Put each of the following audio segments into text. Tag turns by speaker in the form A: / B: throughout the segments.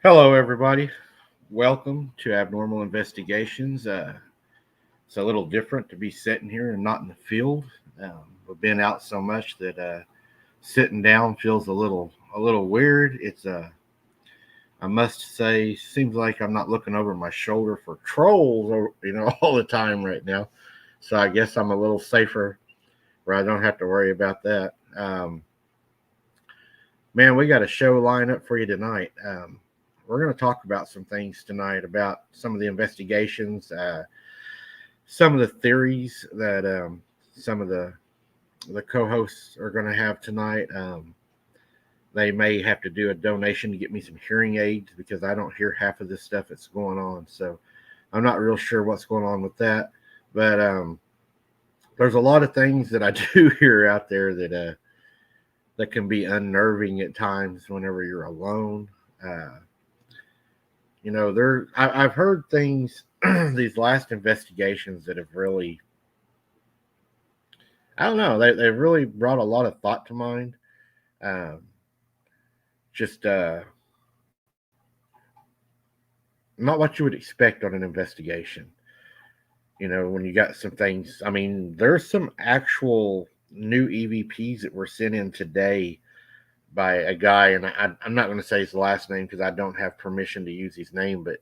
A: Hello, everybody. Welcome to Abnormal Investigations. It's a little different to be sitting here and not in the field. We've been out so much that sitting down feels a little weird. I must say, seems like I'm not looking over my shoulder for trolls, all the time right now. So I guess I'm a little safer where I don't have to worry about that. Man, we got a show lined up for you tonight. We're going to talk about some things tonight about some of the investigations, some of the theories that some of the co-hosts are going to have tonight. They may have to do a donation to get me some hearing aids because I don't hear half of this stuff that's going on. So I'm not real sure what's going on with that. But there's a lot of things that I do hear out there that can be unnerving at times whenever you're alone. I've heard things these last investigations that have really, I don't know, they've really brought a lot of thought to mind. Just not what you would expect on an investigation. When you got some things, I mean, there's some actual new EVPs that were sent in today by a guy, and I'm not going to say his last name because I don't have permission to use his name, but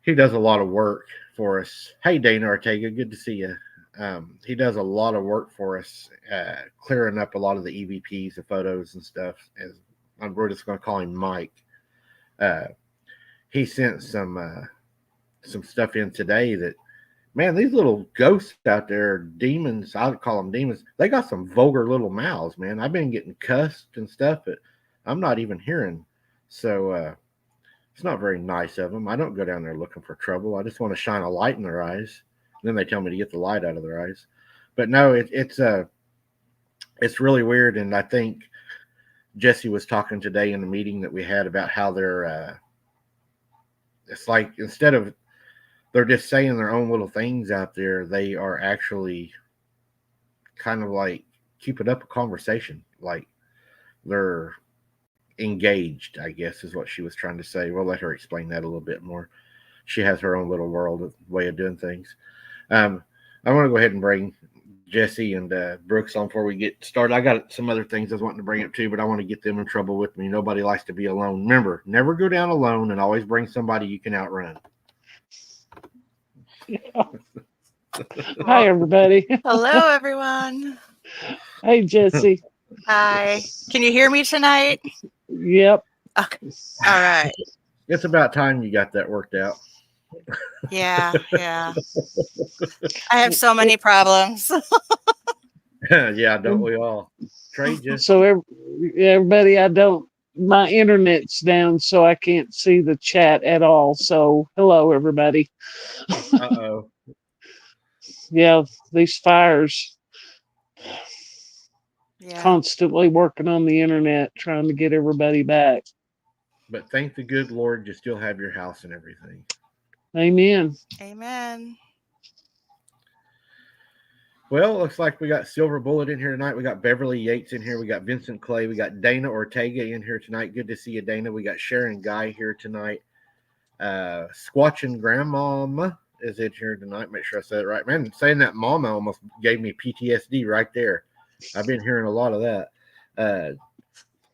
A: he does a lot of work for us. Hey, Dana Ortega, good to see you. He does a lot of work for us, clearing up a lot of the EVPs, the photos and stuff. We're just going to call him Mike. He sent some stuff in today that, man, these little ghosts out there, demons, I would call them demons. They got some vulgar little mouths, man. I've been getting cussed and stuff, but I'm not even hearing. So it's not very nice of them. I don't go down there looking for trouble. I just want to shine a light in their eyes. And then they tell me to get the light out of their eyes. But no, it's really weird. And I think Jesse was talking today in the meeting that we had about how they're it's like instead of they're just saying their own little things out there, they are actually kind of like keeping up a conversation. Like they're engaged, I guess is what she was trying to say. We'll let her explain that a little bit more. She has her own little way of doing things. I want to go ahead and bring Jesse and Brooks on before we get started. I got some other things I was wanting to bring up too, but I want to get them in trouble with me. Nobody likes to be alone. Remember, never go down alone and always bring somebody you can outrun.
B: Hi, everybody.
C: Hello, everyone.
B: Hey, Jesse.
C: Hi. Can you hear me tonight?
B: Yep.
C: Okay. All right.
A: It's about time you got that worked out.
C: Yeah. I have so many problems.
A: Yeah, don't we all? Trey, just
B: So, everybody, my internet's down, so I can't see the chat at all. So, hello, everybody.
A: uh-oh.
B: Yeah, these fires.
C: Yeah.
B: Constantly working on the internet, trying to get everybody back.
A: But thank the good Lord you still have your house and everything.
B: Amen.
C: Amen.
A: Well, looks like we got Silver Bullet in here tonight. We got Beverly Yates in here. We got Vincent Clay. We got Dana Ortega in here tonight. Good to see you, Dana. We got Sharon Guy here tonight. Squatching Grandmama is in here tonight. Make sure I said it right. Man, saying that mama almost gave me PTSD right there. I've been hearing a lot of that.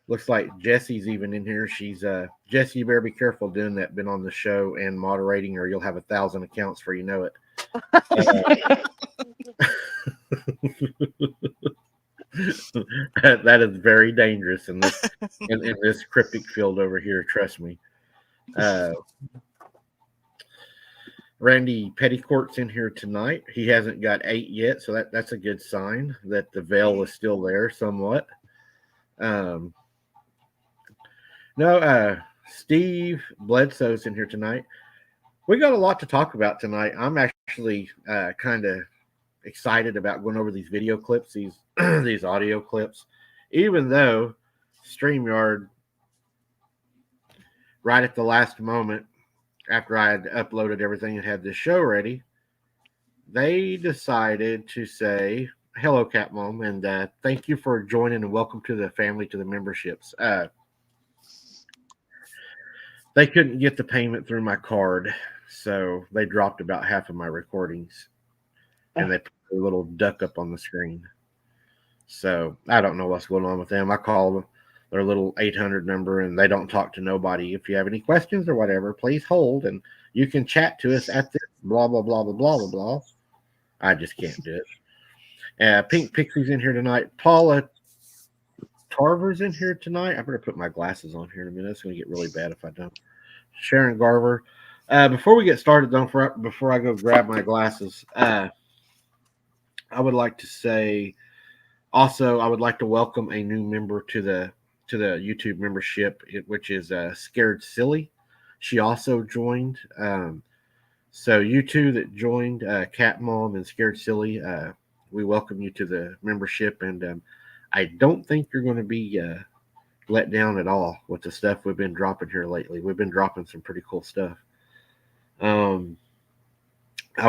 A: Looks like Jesse's even in here. She's Jesse, you better be careful doing that. Been on the show and moderating, or you'll have 1,000 accounts before you know it. That is very dangerous in this cryptic field over here. Trust me. Randy Petticourt's in here tonight. He hasn't got 8 yet, so that's a good sign that the veil is still there somewhat. Steve Bledsoe's in here tonight. We got a lot to talk about tonight. I'm actually kind of excited about going over these video clips, these audio clips, even though StreamYard, right at the last moment, after I had uploaded everything and had this show ready, they decided to say, hello, Cat Mom, and thank you for joining and welcome to the family, to the memberships. they couldn't get the payment through my card, so they dropped about half of my recordings, and they put a little duck up on the screen. So I don't know what's going on with them. I call their little 800 number, and they don't talk to nobody. If you have any questions or whatever, please hold, and you can chat to us at this blah blah blah blah blah blah blah. I just can't do it. Pink Pixie's in here tonight. Paula Tarver's in here tonight. I better put my glasses on here in a minute. It's going to get really bad if I don't. Sharon Garver. Before we get started, before I go grab my glasses, I would like to say, also, I would like to welcome a new member to the YouTube membership, which is Scared Silly. She also joined. So you two that joined, Cat Mom and Scared Silly, we welcome you to the membership, and I don't think you're going to be let down at all with the stuff we've been dropping here lately. We've been dropping some pretty cool stuff. I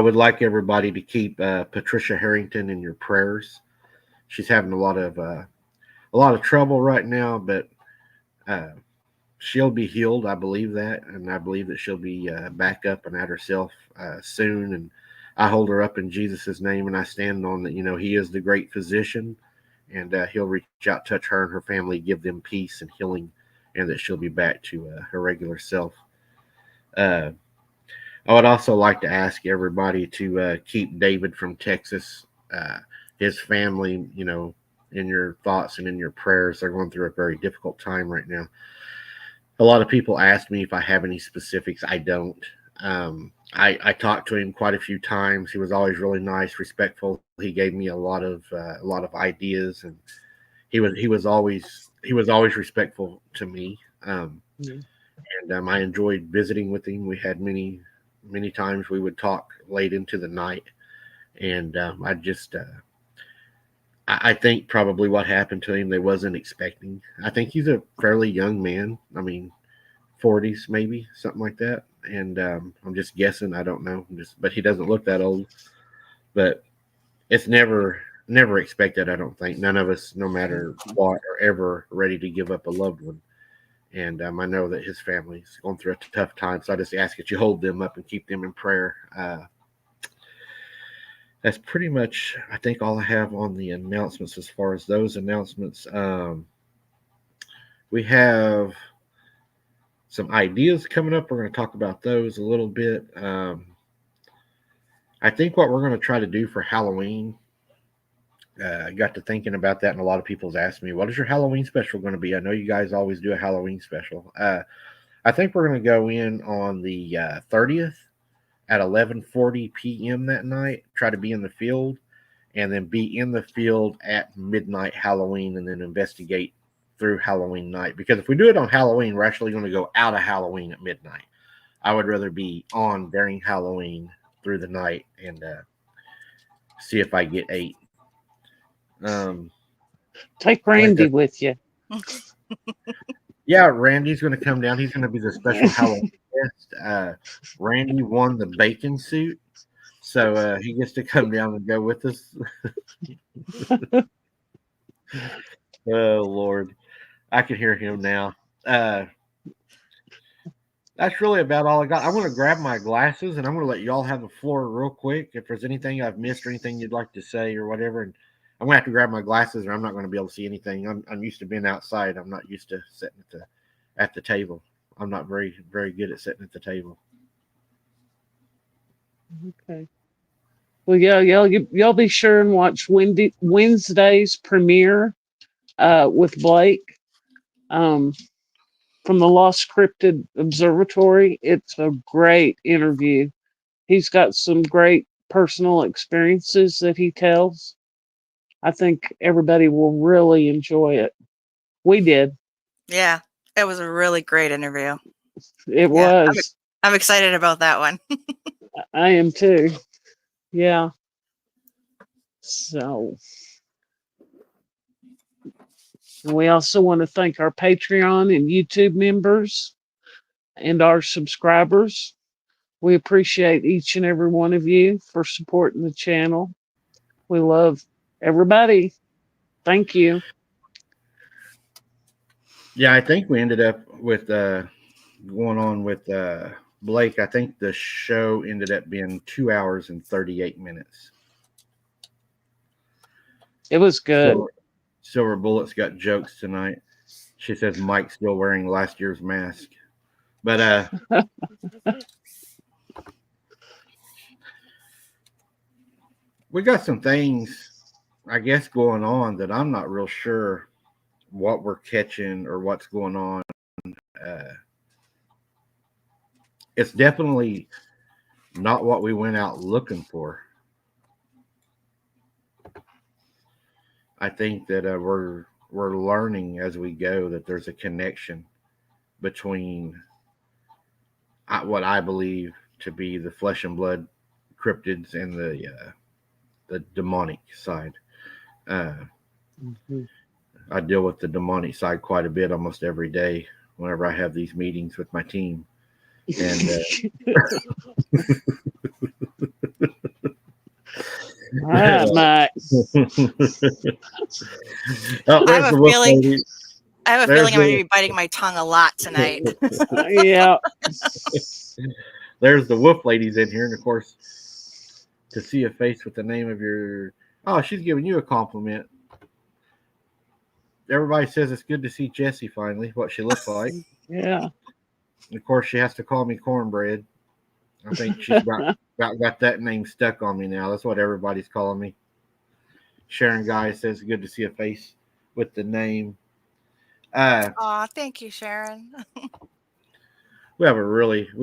A: would like everybody to keep Patricia Harrington in your prayers. She's having a lot of trouble right now, but she'll be healed. I believe that, and I believe that she'll be back up and at herself soon. And I hold her up in Jesus' name, and I stand on that. He is the great physician, and he'll reach out, touch her and her family, give them peace and healing, and that she'll be back to her regular self. I would also like to ask everybody to keep David from Texas, his family, in your thoughts and in your prayers. They're going through a very difficult time right now. A lot of people ask me if I have any specifics. I don't. I talked to him quite a few times. He was always really nice, respectful. He gave me a lot of ideas, and he was always respectful to me. And I enjoyed visiting with him. We had many times we would talk late into the night, and I think probably what happened to him they wasn't expecting. I think he's a fairly young man. I mean, 40s maybe, something like that. And I'm just guessing. I don't know. But he doesn't look that old. But it's never expected. I don't think. None of us, no matter what, are ever ready to give up a loved one. And I know that his family's going through a tough time. So I just ask that you hold them up and keep them in prayer. That's pretty much, I think, all I have on the announcements as far as those announcements. We have some ideas coming up. We're going to talk about those a little bit. I think what we're going to try to do for Halloween, I got to thinking about that, and a lot of people's asked me, what is your Halloween special going to be? I know you guys always do a Halloween special. I think we're going to go in on the 30th at 11:40 p.m. that night, try to be in the field, and then be in the field at midnight Halloween, and then investigate through Halloween night. Because if we do it on Halloween, we're actually going to go out of Halloween at midnight. I would rather be on during Halloween through the night and see if I get 8.
B: Take Randy with you.
A: Yeah, Randy's going to come down. He's going to be the special Halloween guest. Randy won the bacon suit, so he gets to come down and go with us. Oh, Lord. I can hear him now. That's really about all I got. I'm going to grab my glasses, and I'm going to let y'all have the floor real quick. If there's anything I've missed or anything you'd like to say or whatever, and I'm going to have to grab my glasses, or I'm not going to be able to see anything. I'm used to being outside. I'm not used to sitting at the table. I'm not very, very good at sitting at the table.
B: Okay. Well, yeah, y'all be sure and watch Wednesday's premiere with Blake from the Lost Cryptid Observatory. It's a great interview. He's got some great personal experiences that he tells. I think everybody will really enjoy it. We did.
C: Yeah, it was a really great interview.
B: It was.
C: I'm excited about that one.
B: I am too. Yeah. So we also want to thank our Patreon and YouTube members and our subscribers. We appreciate each and every one of you for supporting the channel. We love everybody. Thank you.
A: Yeah, I think we ended up with going on with Blake, I think the show ended up being 2 hours and 38 minutes.
B: It was good.
A: Silver Bullet's got jokes tonight. She says Mike's still wearing last year's mask. But we got some things, I guess, going on that I'm not real sure what we're catching or what's going on. It's definitely not what we went out looking for. I think that we're learning as we go that there's a connection between what I believe to be the flesh and blood cryptids and the demonic side.
B: Mhm.
A: I deal with the demonic side quite a bit almost every day whenever I have these meetings with my team. And
B: All right, Mike.
A: Oh,
C: I
A: there's
C: have
A: the
C: a
A: wolf
C: feeling.
A: lady.
C: I have a
A: There's
C: feeling I'm going to
A: the
C: be biting my tongue a lot tonight.
B: Yeah.
A: there's the wolf ladies in here, and of course, to see a face with the name of your she's giving you a compliment. Everybody says it's good to see Jessie finally, what she looks like.
B: Yeah.
A: Of course, she has to call me cornbread. I think she's about got that name stuck on me now. That's what everybody's calling me. Sharon Guy says good to see a face with the name.
C: Aw, thank you, Sharon.
A: We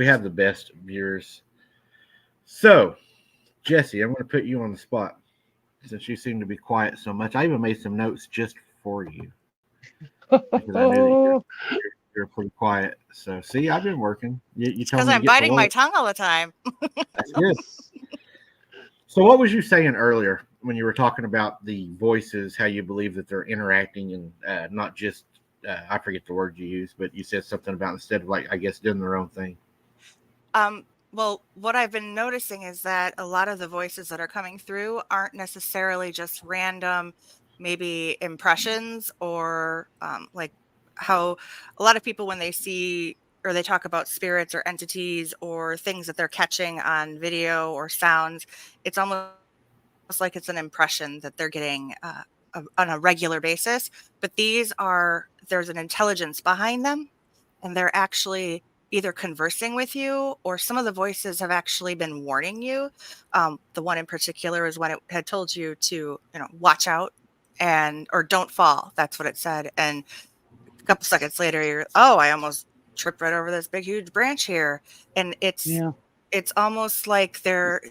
A: have the best viewers. So, Jessie, I'm going to put you on the spot since you seem to be quiet so much. I even made some notes just for you because I knew that you're pretty quiet. So, see, I've been working. You
C: It's
A: told
C: because
A: me to
C: I'm
A: get to
C: biting my
A: work.
C: tongue all the time.
A: That's good. So, what was you saying earlier when you were talking about the voices, how you believe that they're interacting and not just, I forget the word you used, but you said something about instead of, like, I guess, doing their own thing.
C: Well, what I've been noticing is that a lot of the voices that are coming through aren't necessarily just random, maybe impressions or like how a lot of people, when they see or they talk about spirits or entities or things that they're catching on video or sounds, it's almost like it's an impression that they're getting on a regular basis. But there's an intelligence behind them, and they're actually either conversing with you, or some of the voices have actually been warning you. The one in particular is when it had told you to, watch out or don't fall. That's what it said. And a couple seconds later, I almost tripped right over this big, huge branch here. And
B: Yeah.
C: it's almost like there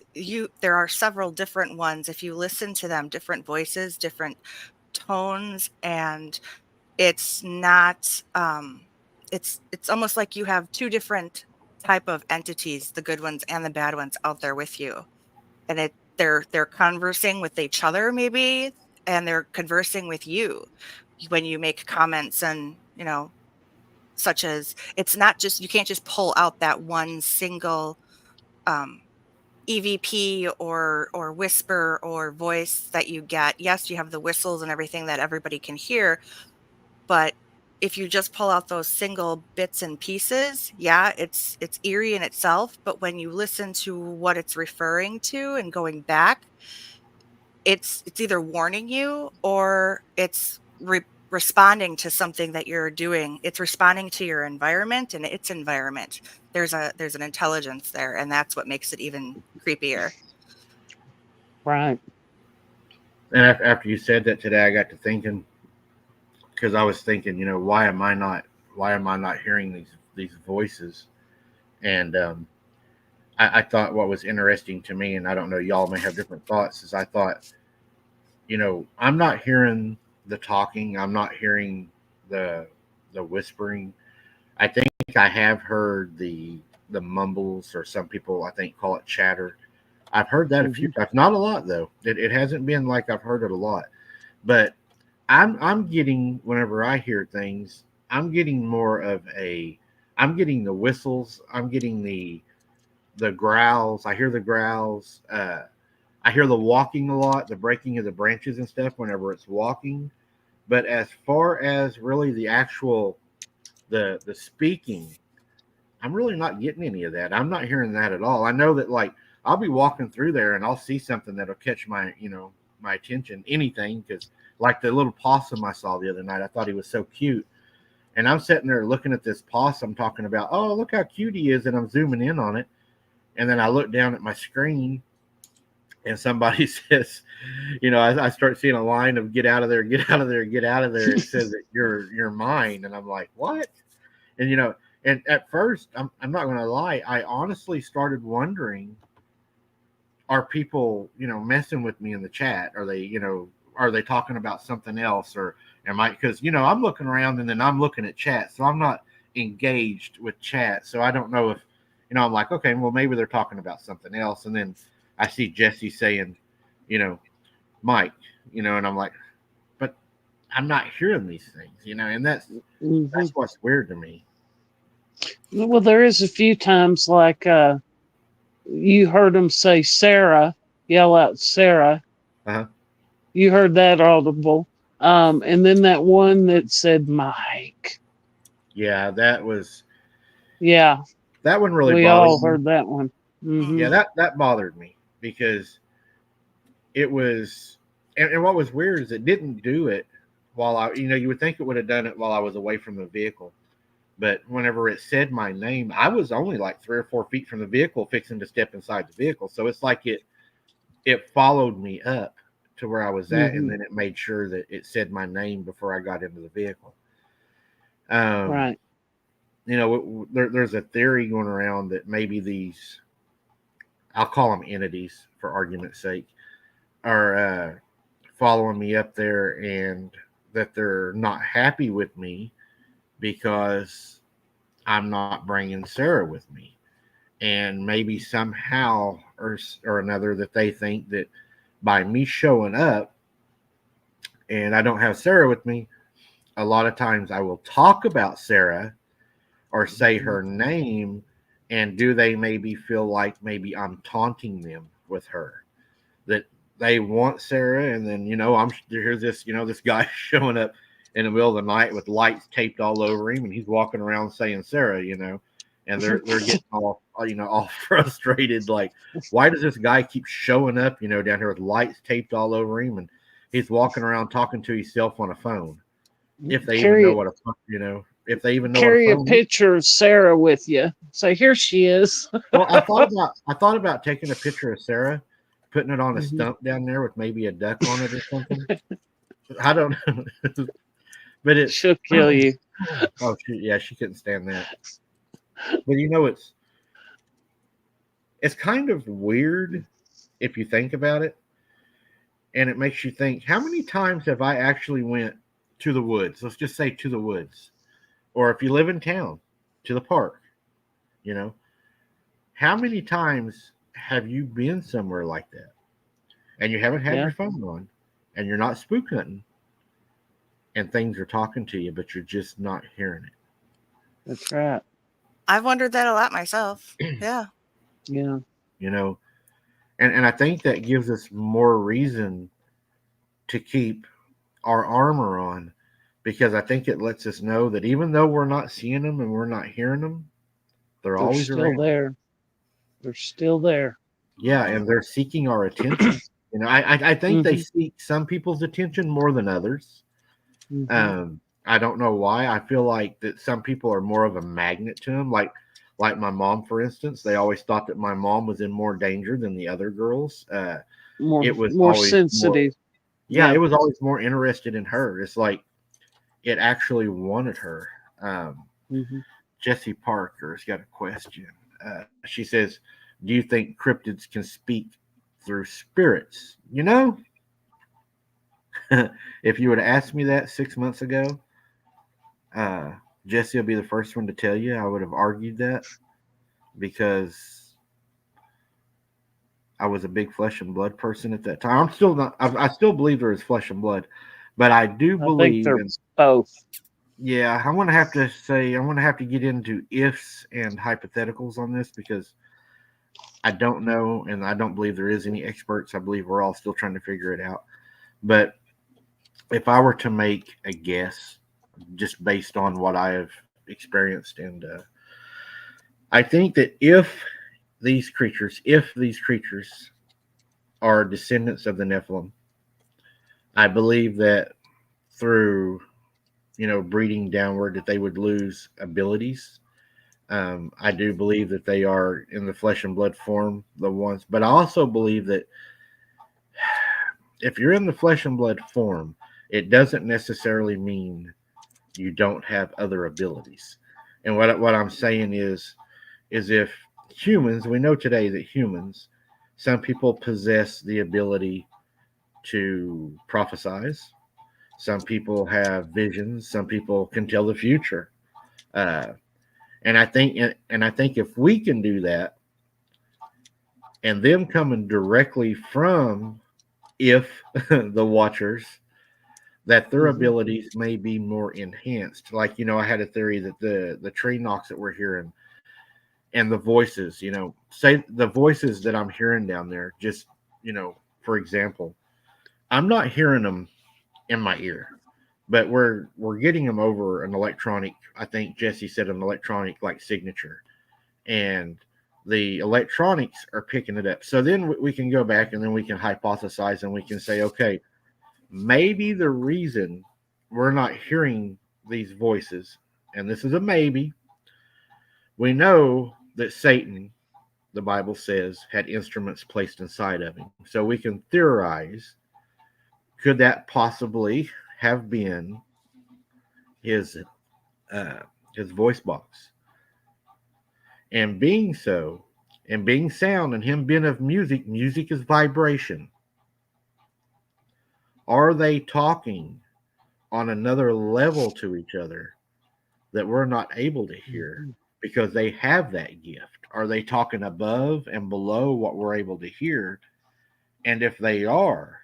C: are several different ones. If you listen to them, different voices, different tones, and it's not it's almost like you have two different type of entities, the good ones and the bad ones, out there with you. And they're conversing with each other maybe, and they're conversing with you when you make comments, and such as, it's not just, you can't just pull out that one single um EVP or whisper or voice that you get. Yes, you have the whistles and everything that everybody can hear, but if you just pull out those single bits and pieces, yeah, it's eerie in itself, but when you listen to what it's referring to and going back, it's either warning you, or it's responding to something that you're doing. It's responding to your environment and its environment. There's an intelligence there, and that's what makes it even creepier.
B: Right.
A: And after you said that today, I got to thinking, because I was thinking, why am I not hearing these voices? And I thought what was interesting to me, and I don't know, y'all may have different thoughts, is I thought, I'm not hearing the talking, I'm not hearing the whispering. I think I have heard the mumbles, or some people I think call it chatter. I've heard that a few times, not a lot though. It hasn't been like I've heard it a lot, but I'm getting, whenever I hear things, I'm getting more of I'm getting the whistles, I'm getting the growls. I hear the growls. I hear the walking a lot, the breaking of the branches and stuff whenever it's walking. But as far as really the actual the speaking, I'm really not getting any of that. I'm not hearing that at all. I know that like I'll be walking through there and I'll see something that'll catch my, my attention, anything, because like the little possum I saw the other night, I thought he was so cute. And I'm sitting there looking at this possum talking about, oh, look how cute he is. And I'm zooming in on it. And then I look down at my screen and somebody says, I start seeing a line of get out of there, get out of there, get out of there. It says that you're mine. And I'm like, what? And, and at first, I'm not going to lie, I honestly started wondering, are people, messing with me in the chat? Are they talking about something else? Or am I, because, I'm looking around and then I'm looking at chat. So I'm not engaged with chat. So I don't know if, I'm like, okay, well, maybe they're talking about something else. And then I see Jesse saying, Mike, and I'm like, but I'm not hearing these things, and that's what's weird to me.
B: Well, there is a few times like you heard him say Sarah, yell out Sarah.
A: Uh-huh.
B: You heard that audible. And then that one that said Mike.
A: Yeah, that was.
B: Yeah.
A: That one really
B: we
A: bothered
B: all
A: me.
B: heard that one. Mm-hmm.
A: Yeah, that bothered me because it was, and what was weird is it didn't do it while I, you would think it would have done it while I was away from the vehicle. But whenever it said my name, I was only like 3 or 4 feet from the vehicle fixing to step inside the vehicle. So it's like it followed me up to where I was at, and then it made sure that it said my name before I got into the vehicle.
B: Right.
A: There's a theory going around that maybe these, I'll call them entities for argument's sake, are following me up there, and that they're not happy with me because I'm not bringing Sarah with me. And maybe somehow or another that they think that by me showing up and I don't have Sarah with me, a lot of times I will talk about Sarah or say her name, and do they maybe feel like maybe I'm taunting them with her, that they want Sarah, and then here's this this guy showing up in the middle of the night with lights taped all over him, and he's walking around saying Sarah, and they're getting all frustrated, like, why does this guy keep showing up down here with lights taped all over him, and he's walking around talking to himself on a phone, if they even know what a if they even know
B: carry
A: what a
B: picture of Sarah with you. Say, here she is.
A: Well, I thought about taking a ppicture of Sarah, putting it on a stump down there with maybe a duck on it or something. I don't know, but
B: she'll kill you.
A: Oh, she couldn't stand that. But it's kind of weird if you think about it, and it makes you think, how many times have I actually went to the woods? Let's just say to the woods. Or if you live in town, to the park, how many times have you been somewhere like that and you haven't had your phone on and you're not spook hunting and things are talking to you, but you're just not hearing it?
B: That's right.
C: I've wondered that a lot myself. Yeah.
B: Yeah.
A: And I think that gives us more reason to keep our armor on, because I think it lets us know that even though we're not seeing them and we're not hearing them, they're always
B: still
A: around.
B: there. They're still there.
A: Yeah, and they're seeking our attention. I think they seek some people's attention more than others. I don't know why. I feel like that some people are more of a magnet to them. Like my mom, for instance, they always thought that my mom was in more danger than the other girls. It was
B: more sensitive.
A: It was always more interested in her. It's like it actually wanted her. Jesse Parker's got a question. She says, do you think cryptids can speak through spirits? If you would have asked me that 6 months ago, Jesse will be the first one to tell you I would have argued that, because I was a big flesh and blood person at that time. I'm still not. I still believe there is flesh and blood, but I do believe
B: they're both.
A: Yeah, I'm going to have to get into ifs and hypotheticals on this, because I don't know, and I don't believe there is any experts. I believe we're all still trying to figure it out. But if I were to make a guess, just based on what I have experienced and I think that if these creatures are descendants of the Nephilim, I believe that through breeding downward that they would lose abilities. I do believe that they are in the flesh and blood form, the ones, but I also believe that if you're in the flesh and blood form, it doesn't necessarily mean you don't have other abilities. And what I'm saying is if humans, we know today that humans, some people possess the ability to prophesize. Some people have visions. Some people can tell the future. Uh, and I think if we can do that, and them coming directly from if the Watchers, that their
B: Hmm.
A: abilities may be more enhanced. Like I had a theory that the tree knocks that we're hearing and the voices, say the voices that I'm hearing down there. Just for example, I'm not hearing them in my ear, but we're getting them over an electronic. I think Jesse said an electronic like signature, and the electronics are picking it up. So then we can go back and then we can hypothesize and we can say, okay, maybe the reason we're not hearing these voices, and this is a maybe, we know that Satan, the Bible says, had instruments placed inside of him. So we can theorize, could that possibly have been his uh, his voice box? And being so, and being sound, and him being of music, music is vibration. Are they talking on another level to each other that we're not able to hear
B: Hmm.
A: because they have that gift? Are they talking above and below what we're able to hear? And if they are,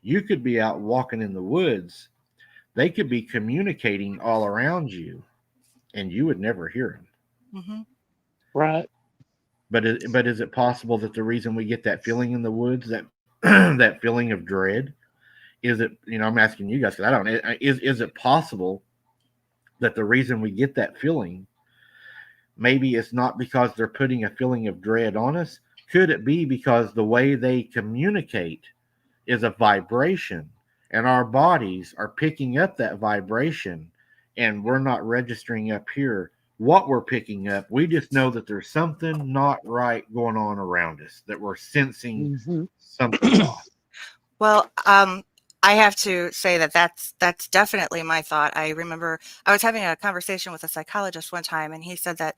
A: you could be out walking in the woods. They could be communicating all around you, and you would never hear them.
C: Mm-hmm.
B: Right.
A: But is it possible that the reason we get that feeling in the woods, that that feeling of dread, is it? I'm asking you guys because I don't. Is it possible that the reason we get that feeling, maybe it's not because they're putting a feeling of dread on us? Could it be because the way they communicate is a vibration, and our bodies are picking up that vibration, and we're not registering up here what we're picking up? We just know that there's something not right going on around us, that we're sensing
B: Hmm.
A: something's off.
C: Well, I have to say that that's definitely my thought. I remember I was having a conversation with a psychologist one time, and he said that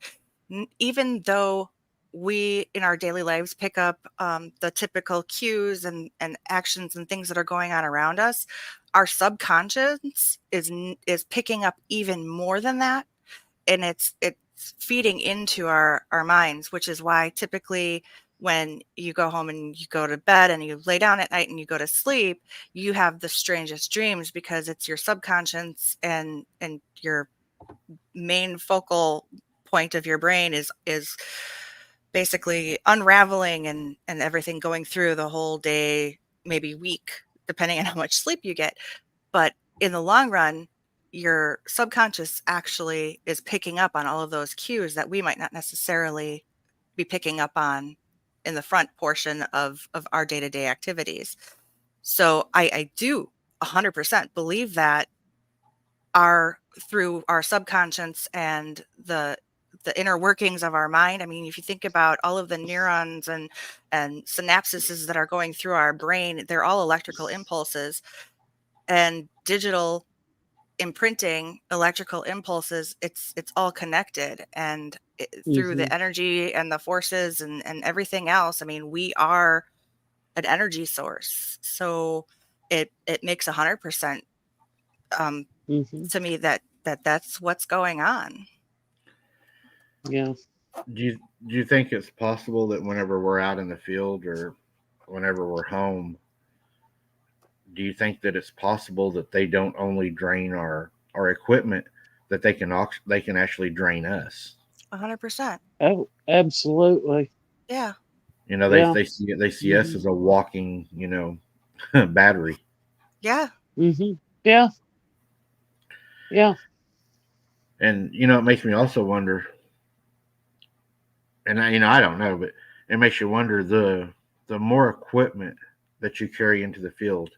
C: even though we in our daily lives pick up the typical cues and actions and things that are going on around us, our subconscious is picking up even more than that, and it's feeding into our minds, which is why typically when you go home and you go to bed and you lay down at night and you go to sleep, you have the strangest dreams because it's your subconscious and your main focal point of your brain is basically unraveling and everything going through the whole day, maybe week, depending on how much sleep you get. But in the long run, your subconscious actually is picking up on all of those cues that we might not necessarily be picking up on in the front portion of our day-to-day activities. So I do 100% believe that our through our subconscious and the inner workings of our mind. I mean, if you think about all of the neurons and synapses that are going through our brain, they're all electrical impulses, and digital imprinting electrical impulses, it's all connected, and through
B: Hmm.
C: the energy and the forces and everything else. I mean, we are an energy source, so it makes 100% um,
B: Hmm.
C: to me that's what's going on.
B: Yeah.
A: Do you do you think it's possible that whenever we're out in the field or whenever we're home, do you think that it's possible that they don't only drain our equipment, that they can actually drain us?
C: 100%.
B: Oh, absolutely.
C: Yeah.
B: Yeah.
A: They see us
B: Hmm.
A: as a walking battery.
B: Hmm.
C: Yeah.
B: Yeah. Yeah.
A: And it makes me also wonder, and I don't know, but it makes you wonder the more equipment that you carry into the field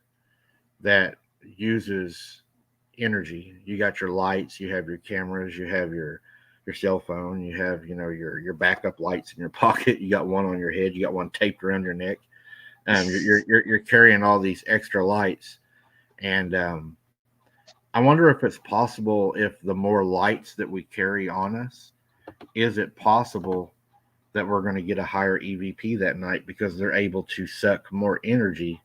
A: that uses energy. You got your lights, you have your cameras, you have your cell phone, you have your backup lights in your pocket. You got one on your head, you got one taped around your neck. You're carrying all these extra lights, and I wonder if it's possible, if the more lights that we carry on us, is it possible that we're going to get a higher EVP that night because they're able to suck more energy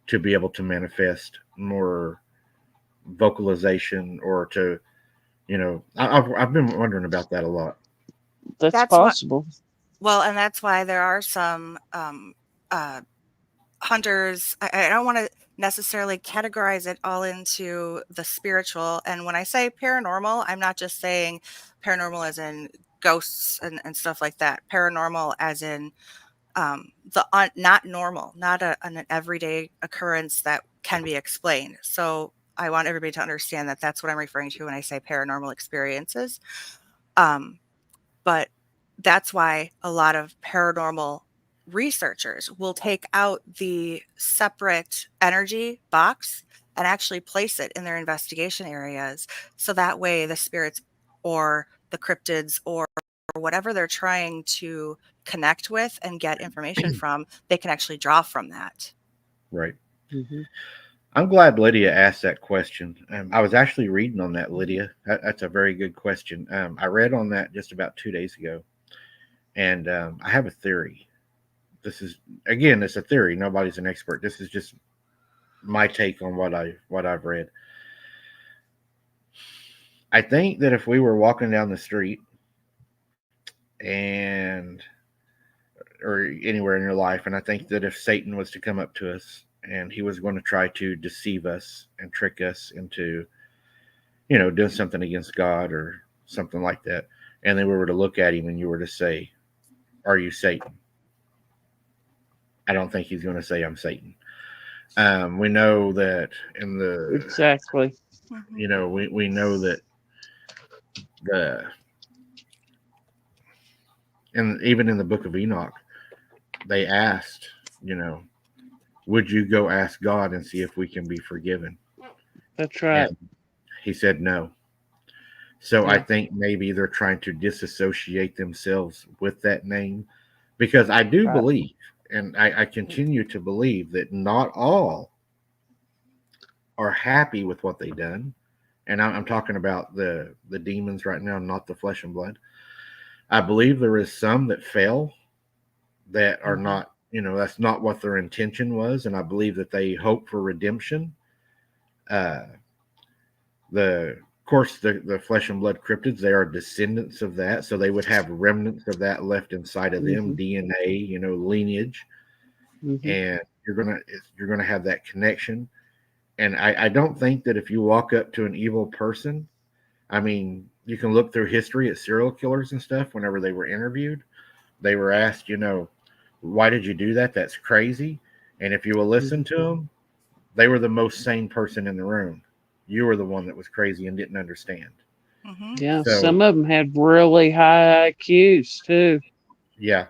A: to be able to manifest more vocalization, or to, I've been wondering about that a lot.
B: That's
C: That's what.
B: possible.
C: Well, and that's why there are some uh, hunters. I don't want to necessarily categorize it all into the spiritual. And when I say paranormal, I'm not just saying paranormal as in ghosts and stuff like that. Paranormal as in not normal, not an everyday occurrence that can be explained. So I want everybody to understand that that's what I'm referring to when I say paranormal experiences. Um, but that's why a lot of paranormal researchers will take out the separate energy box and actually place it in their investigation areas. So that way the spirits or the cryptids or whatever they're trying to connect with and get information from, they can actually draw from that.
A: Right.
B: Hmm.
A: I'm glad Lydia asked that question. I was actually reading on that, Lydia. That's a very good question. I read on that just about 2 days ago, and I have a theory. This is, again, it's a theory. Nobody's an expert. This is just my take on what I've read. I think that if we were walking down the street, and or anywhere in your life, and I think that if Satan was to come up to us and he was going to try to deceive us and trick us into, doing something against God or something like that, and then we were to look at him and you were to say, "Are you Satan?" I don't think he's going to say, "I'm Satan." We know that in the,
B: Exactly.
A: we know that the, and even in the book of Enoch, they asked, would you go ask God and see if we can be forgiven?
B: That's right.
A: And he said no. So I
B: Yeah.
A: think maybe they're trying to disassociate themselves with that name, because I do
B: Right.
A: believe, and I continue to believe, that not all are happy with what they've done. And I'm talking about the demons right now, not the flesh and blood. I believe there is some that fail, that are
B: Mhm.
A: not, that's not what their intention was. And I believe that they hope for redemption. Uh, of course, the flesh and blood cryptids, they are descendants of that, so they would have remnants of that left inside of them,
B: Mhm.
A: DNA, lineage,
B: Mhm.
A: and you're gonna have that connection. And I don't think that if you walk up to an evil person, I mean, you can look through history at serial killers and stuff. Whenever they were interviewed, they were asked, why did you do that? That's crazy. And if you will listen to them, they were the most sane person in the room. You were the one that was crazy and didn't understand.
C: Mm-hmm.
B: Yeah.
A: So
B: Some of them had really high IQs too.
A: yeah.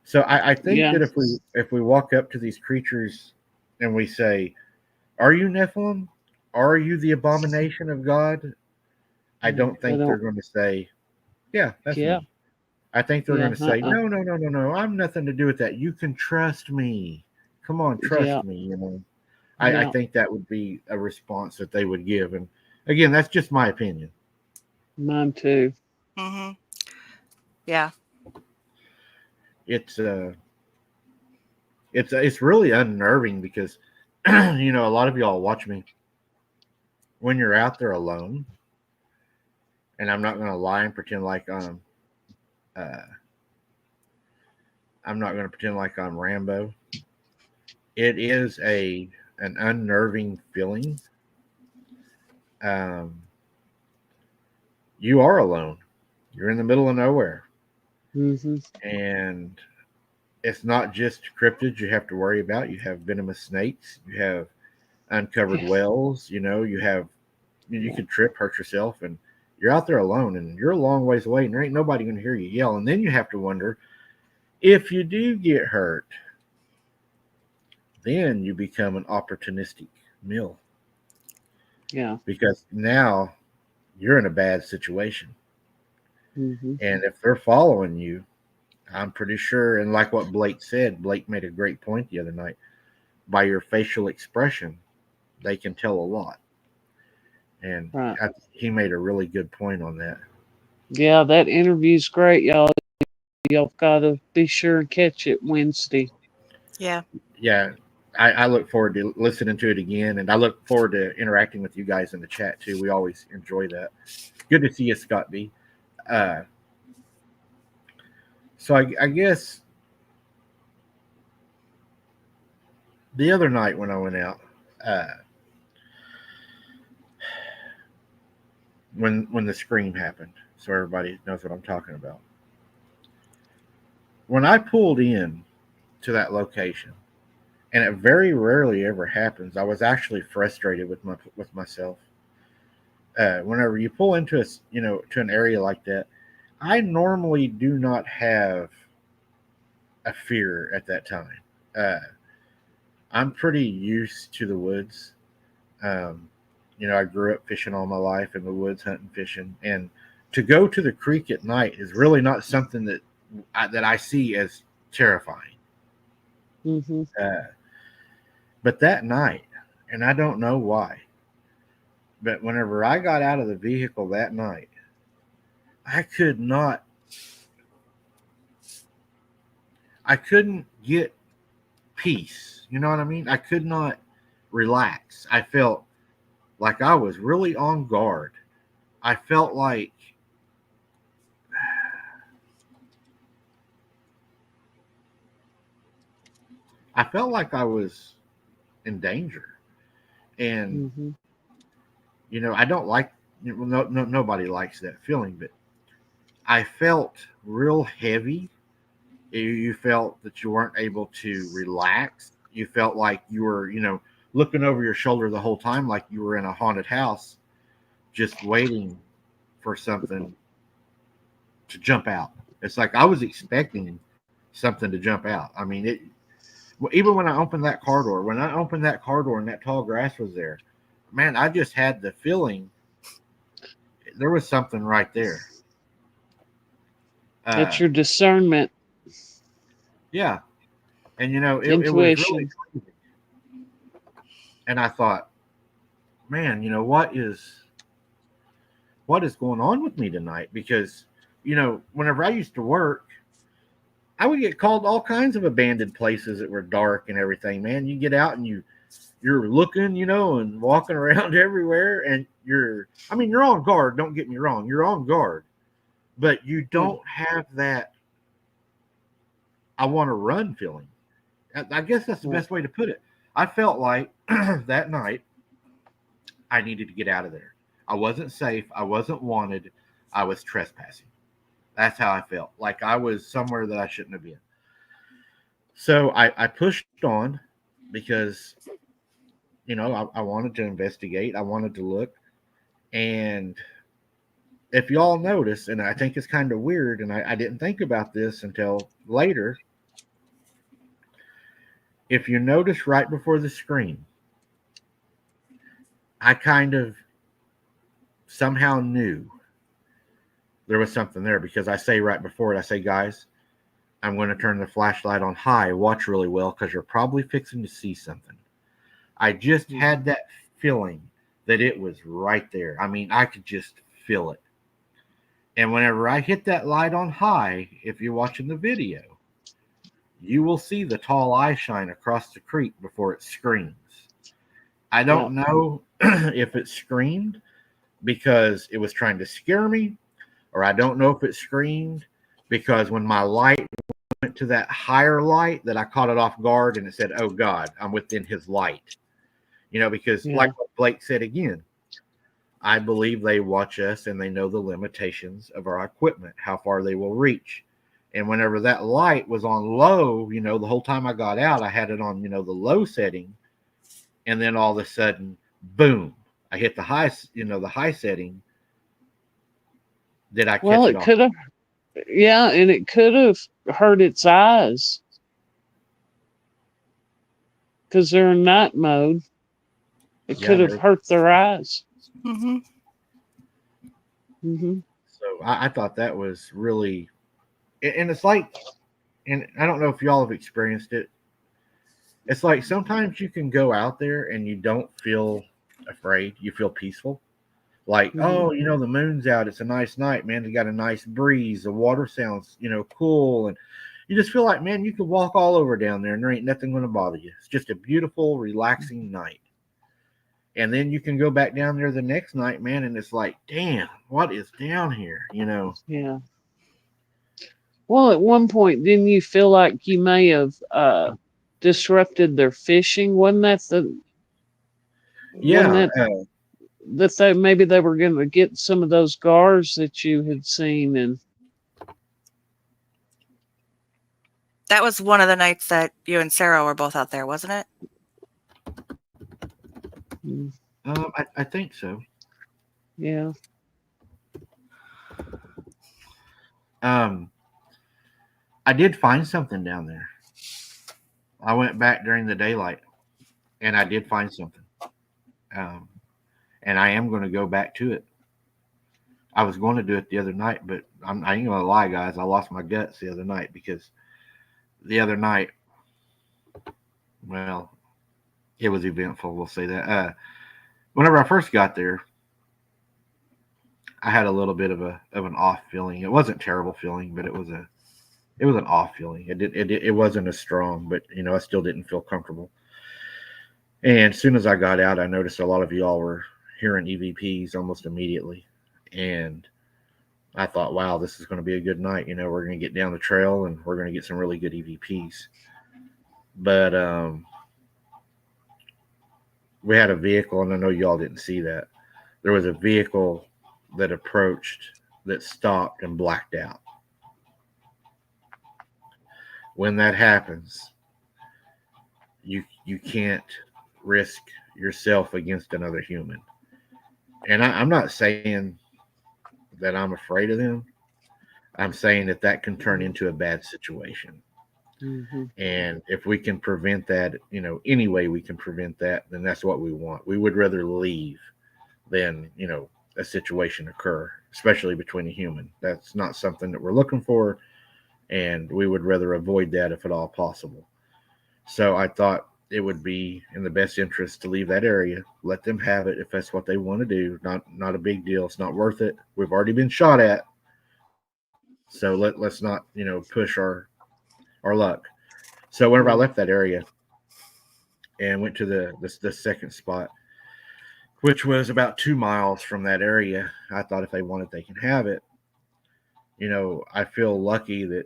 A: So I think
B: Yeah.
A: that if we walk up to these creatures and we say, "Are you Nephilim? Are you the abomination of God?" I don't
B: They
A: think they're
B: don't.
A: going to say, "Yeah, that's
B: Yeah.
A: me." I think they're going
B: Yeah.
A: to say, "No, no, no, no, no. I'm nothing to do with that. You can trust me. Come on,
B: Yeah.
A: trust me." I
B: Yeah.
A: think that would be a response that they would give. And again, that's just my opinion.
B: Mine too.
C: Mm-hmm. Yeah.
A: It's it's really unnerving because a lot of y'all watch me when you're out there alone, and I'm not going to lie and pretend like uh, I'm not going to pretend like I'm Rambo. It is an unnerving feeling. Um, you are alone. You're in the middle of nowhere,
B: Hmm.
A: and it's not just cryptids you have to worry about. You have venomous snakes. You have uncovered
B: Yeah.
A: wells. You have, you
B: Yeah.
A: could trip, hurt yourself, and You're out there alone, and you're a long ways away, and there ain't nobody going to hear you yell. And then you have to wonder, if you do get hurt, then you become an opportunistic meal.
B: Yeah.
A: Because now you're in a bad situation.
B: Mm-hmm.
A: And if they're following you, I'm pretty sure, and like what Blake said, Blake made a great point the other night. By your facial expression, they can tell a lot. And
B: Right.
A: he made a really good point on that.
B: Yeah, that interview's great, y'all. Y'all gotta be sure and catch it Wednesday.
C: Yeah.
A: Yeah, I look forward to listening to it again, and I look forward to interacting with you guys in the chat too. We always enjoy that. Good to see you, Scott B. Uh, so I guess the other night when I went out, uh, when the scream happened, so everybody knows what I'm talking about. When I pulled in to that location, and it very rarely ever happens, I was actually frustrated with myself. Whenever you pull into to an area like that, I normally do not have a fear at that time. Uh, I'm pretty used to the woods. Um, I grew up fishing all my life in the woods, hunting, fishing, and to go to the creek at night is really not something that I see as terrifying.
B: Mm-hmm.
A: But that night, and I don't know why, but whenever I got out of the vehicle that night, I couldn't get peace. You know what I mean? I could not relax. I felt like I was really on guard. I felt like I was in danger. And
B: Mm-hmm.
A: I don't like nobody likes that feeling, but I felt real heavy. You felt that you weren't able to relax. You felt like you were, looking over your shoulder the whole time, like you were in a haunted house, just waiting for something to jump out. It's like I was expecting something to jump out. I mean, even when I opened that car door, and that tall grass was there, man, I just had the feeling there was something right there.
B: It's your discernment,
A: Yeah, and it was really
B: intuition.
A: crazy. And I thought, man, what is going on with me tonight? Because whenever I used to work, I would get called all kinds of abandoned places that were dark and everything. Man, you get out and you're looking, and walking around everywhere, and you're on guard. Don't get me wrong, you're on guard, but you don't have that I want to run feeling. I guess that's the best way to put it. I felt like that night I needed to get out of there. I wasn't safe. I wasn't wanted. I was trespassing. That's how I felt. Like I was somewhere that I shouldn't have been. So I pushed on because, I wanted to investigate. I wanted to look. And if y'all notice, and I think it's kind of weird, and I didn't think about this until later. If you notice right before the screen, I kind of somehow knew there was something there because I say right before it, I say, guys, I'm going to turn the flashlight on high. Watch really well because you're probably fixing to see something. I just had that feeling that it was right there. I mean, I could just feel it. And whenever I hit that light on high, if you're watching the video, you will see the tall eye shine across the creek before it screams. I don't know if it screamed because it was trying to scare me, or I don't know if it screamed because when my light went to that higher light that I caught it off guard and it said, oh God, I'm within his light. Because like what Blake said again, I believe they watch us and they know the limitations of our equipment, how far they will reach. And whenever that light was on low, the whole time I got out, I had it on, the low setting. And then all of a sudden, boom, I hit the high setting. Did I catch
B: Well,
A: it
B: it
A: off?
B: could have, yeah, and it could have hurt its eyes because they're in night mode. It
A: Yeah,
B: could have hurt their eyes.
C: Hmm.
B: Hmm.
A: so I thought that was really, and it's like, and I don't know if y'all have experienced it. It's like sometimes you can go out there and you don't feel afraid. You feel peaceful. Like,
B: Hmm.
A: oh, the moon's out. It's a nice night, man. You got a nice breeze. The water sounds, cool. And you just feel like, man, you could walk all over down there and there ain't nothing going to bother you. It's just a beautiful, relaxing night. And then you can go back down there the next night, man, and it's like, damn, what is down here?
B: Yeah. Well, at one point, didn't you feel like you may have disrupted their fishing? Wasn't
A: Yeah.
B: that that maybe they were going to get some of those gars that you had seen? And
C: That was one of the nights that you and Sarah were both out there, wasn't it?
B: mm,
A: I think so.
B: yeah.
A: Um, I did find something down there. I went back during the daylight, and I did find something. Um, and I am going to go back to it. I was going to do it the other night, but I ain't going to lie, guys. I lost my guts the other night because the other night, well, it was eventful. We'll say that. Whenever I first got there, I had a little bit of an off feeling. It wasn't a terrible feeling, but it was an off feeling. It wasn't as strong, but I still didn't feel comfortable. And as soon as I got out, I noticed a lot of y'all were hearing EVPs almost immediately, and I thought, wow, this is going to be a good night. We're going to get down the trail and we're going to get some really good EVPs. But we had a vehicle, and I know y'all didn't see that. There was a vehicle that approached that stopped and blacked out. When that happens, you can't risk yourself against another human. And I'm not saying that I'm afraid of them. I'm saying that can turn into a bad situation.
B: Hmm.
A: And if we can prevent that, any way we can prevent that, then that's what we want. We would rather leave than, a situation occur, especially between a human. That's not something that we're looking for. And we would rather avoid that if at all possible. So I thought it would be in the best interest to leave that area, let them have it if that's what they want to do. Not a big deal. It's not worth it. We've already been shot at. So let's not, push our luck. So whenever I left
B: Yeah.
A: that area and went to the second spot, which was about 2 miles from that area, I thought if they want it, they can have it. I feel lucky that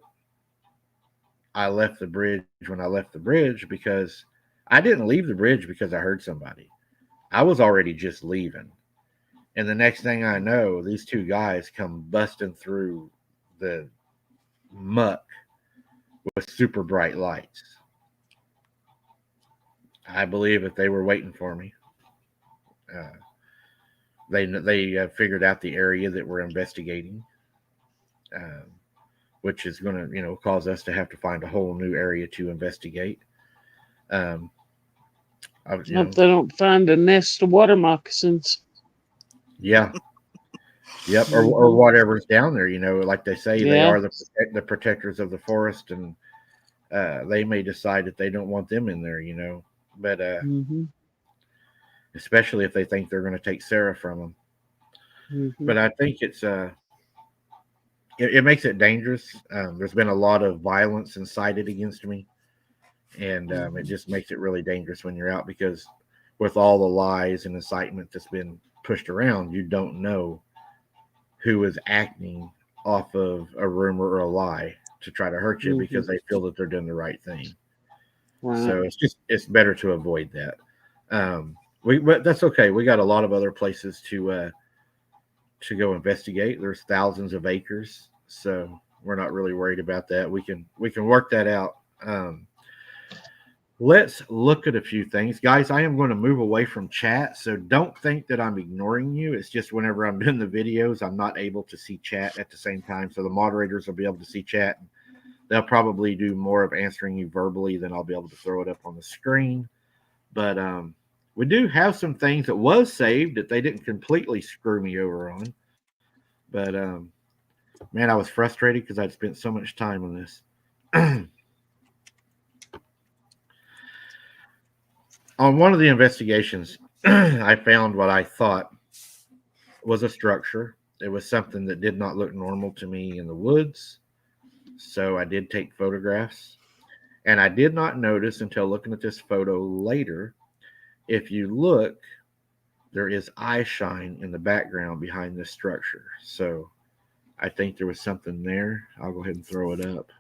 A: I left the bridge when I left the bridge because I didn't leave the bridge because I heard somebody. I was already just leaving. And the next thing I know, these two guys come busting through the muck with super bright lights. I believe that they were waiting for me. Uh, they figured out the area that we're investigating, um, which is going to cause us to have to find a whole new area to investigate. Um,
B: Hope they don't find a nest of water moccasins.
A: yeah, yep, or
B: Hmm.
A: whatever's down there. Like they say, they
B: Yeah.
A: are the protectors of the forest, and they may decide that they don't want them in there. But
B: Hmm.
A: especially if they think they're going to take Sarah from them.
B: Hmm.
A: But I think it makes it dangerous. There's been a lot of violence incited against me, and it
B: Hmm.
A: just makes it really dangerous when you're out because with all the lies and incitement that's been pushed around, you don't know who is acting off of a rumor or a lie to try to hurt you
B: Hmm.
A: because they feel that they're doing the right thing.
B: Right.
A: So it's better to avoid that. But that's okay. We got a lot of other places to go investigate. There's thousands of acres, so we're not really worried about that. We can work that out. let's look at a few things. Guys, I am going to move away from chat, so don't think that I'm ignoring you. It's just whenever I'm doing the videos, I'm not able to see chat at the same time. So the moderators will be able to see chat. They'll probably do more of answering you verbally than I'll be able to throw it up on the screen. But we do have some things that was saved that they didn't completely screw me over on. But man, I was frustrated because I'd spent so much time on this. On one of the investigations, I found what I thought was a structure. It was something that did not look normal to me in the woods. So I did take photographs. And I did not notice until looking at this photo later. If you look, there is eye shine in the background behind this structure. So I think there was something there. I'll go ahead and throw it up.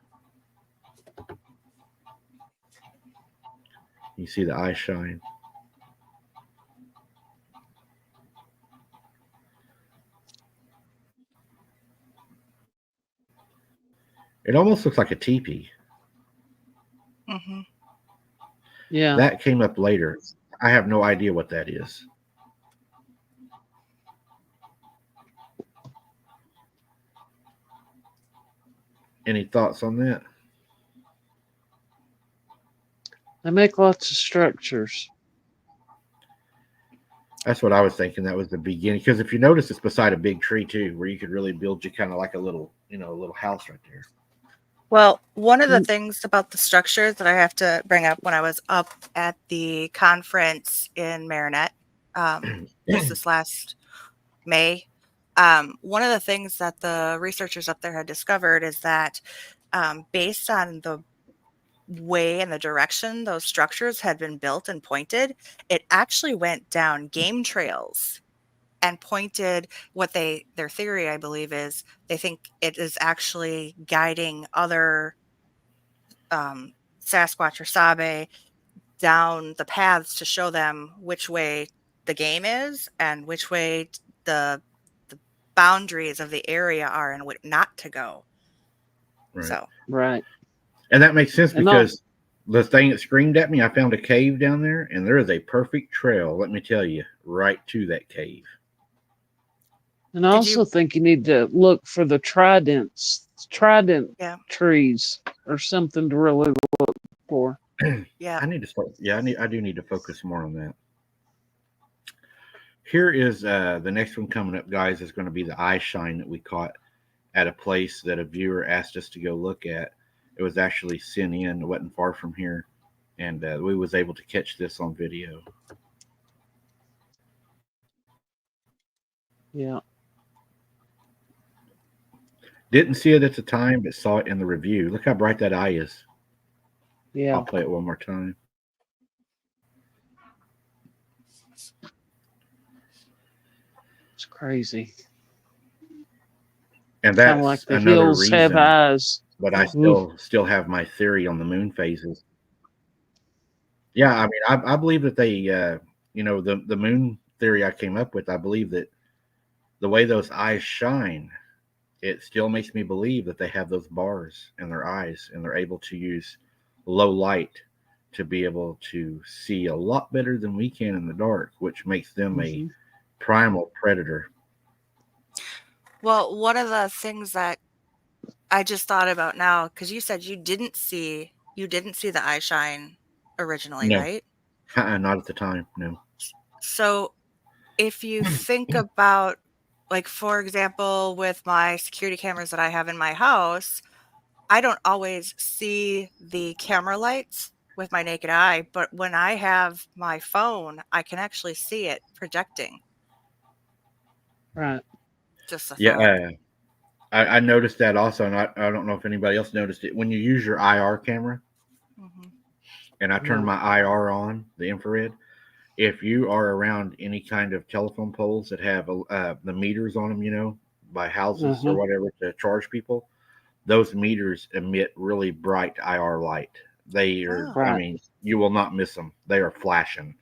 A: You see the eye shine. It almost looks like a teepee.
C: Mm-hmm.
B: Yeah.
A: That came up later. I have no idea what that is. Any thoughts on that?
B: They make lots of structures.
A: That's what I was thinking. That was the beginning. Because if you notice, it's beside a big tree too, where you could really build you kind of like a little, a little house right there.
C: Well, one of the things about the structures that I have to bring up when I was up at the conference in Marinette, just this last May, one of the things that the researchers up there had discovered is that based on the way and the direction those structures had been built and pointed, it actually went down game trails and pointed their theory, I believe, is they think it is actually guiding other Sasquatch or Sabe down the paths to show them which way the game is and which way the boundaries of the area are and what not to go.
A: Right.
C: So
B: Right.
A: And that makes sense
B: And
A: because the thing that screamed at me, I found a cave down there, and there is a perfect trail, let me tell you, right to that cave.
B: And I also think you need to look for the trident trees or something to really look for.
C: Yeah.
A: I need to start. Yeah, I do need to focus more on that. Here is the next one coming up, guys, is going to be the eye shine that we caught at a place that a viewer asked us to go look at. It was actually sent in. It wasn't far from here, and we was able to catch this on video.
B: Yeah.
A: Didn't see it at the time, but saw it in the review. Look how bright that eye is.
B: Yeah.
A: I'll play it one more time.
B: It's crazy.
A: And that's
B: like the
A: another
B: hills
A: reason.
B: have eyes.
A: But I still have my theory on the moon phases. Yeah, I mean, I believe that they, the moon theory I came up with. I believe that the way those eyes shine, it still makes me believe that they have those bars in their eyes, and they're able to use low light to be able to see a lot better than we can in the dark, which makes them a primal predator.
C: Well, one of the things that I just thought about now, because you said you didn't see the eye shine originally,
A: No.
C: right?
A: Not at the time, no.
C: So if you think about, like, for example, with my security cameras that I have in my house, I don't always see the camera lights with my naked eye, but when I have my phone, I can actually see it projecting.
B: Right.
C: Just a thought.
A: Yeah, I noticed that also, and I don't know if anybody else noticed it. When you use your IR camera, and I turn my IR on, the infrared, if you are around any kind of telephone poles that have the meters on them, by houses or whatever to charge people, those meters emit really bright IR light. They are, I mean, you will not miss them. They are flashing.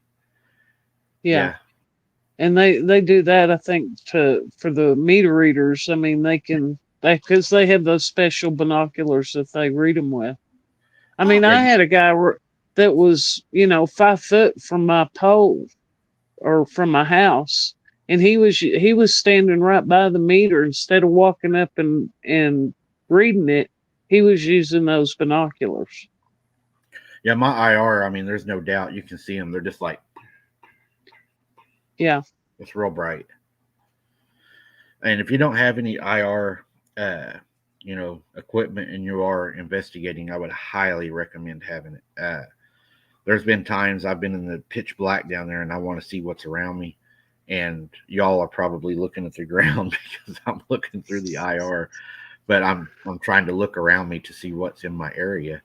B: Yeah. And they do that, I think, for the meter readers. I mean, because they have those special binoculars that they read them with. I mean, I had a guy that was, 5 foot from my pole or from my house. And he was standing right by the meter. Instead of walking up and reading it, he was using those binoculars.
A: Yeah, my IR, I mean, there's no doubt you can see them. They're just like,
B: Yeah.
A: it's real bright. And if you don't have any IR, equipment and you are investigating, I would highly recommend having it. There's been times I've been in the pitch black down there and I want to see what's around me. And y'all are probably looking at the ground because I'm looking through the IR, but I'm trying to look around me to see what's in my area.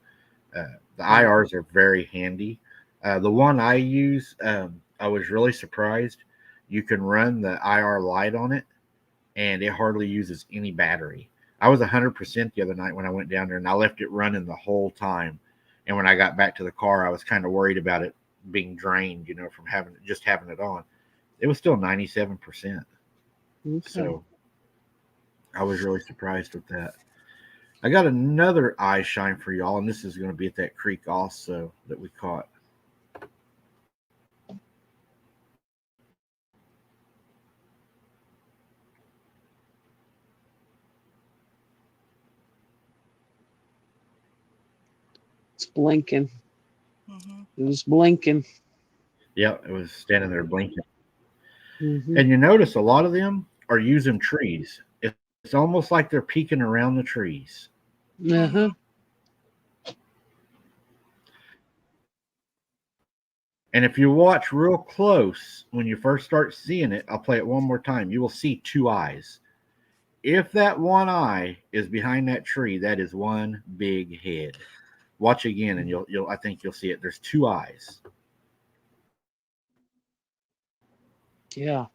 A: The IRs are very handy. The one I use, I was really surprised. You can run the IR light on it, and it hardly uses any battery. I was 100% the other night when I went down there, and I left it running the whole time. And when I got back to the car, I was kind of worried about it being drained, from having it on. It was still 97%.
B: Okay.
A: So I was really surprised with that. I got another eye shine for y'all, and this is going to be at that creek also that we caught.
B: It's blinking.
C: Mm-hmm.
B: It was blinking.
A: Yep, it was standing there blinking.
B: Mm-hmm.
A: And you notice a lot of them are using trees. It's almost like they're peeking around the trees.
B: Uh-huh.
A: And if you watch real close, when you first start seeing it, I'll play it one more time. You will see two eyes. If that one eye is behind that tree, that is one big head. Watch again, and I think you'll see it. There's two eyes.
B: Yeah.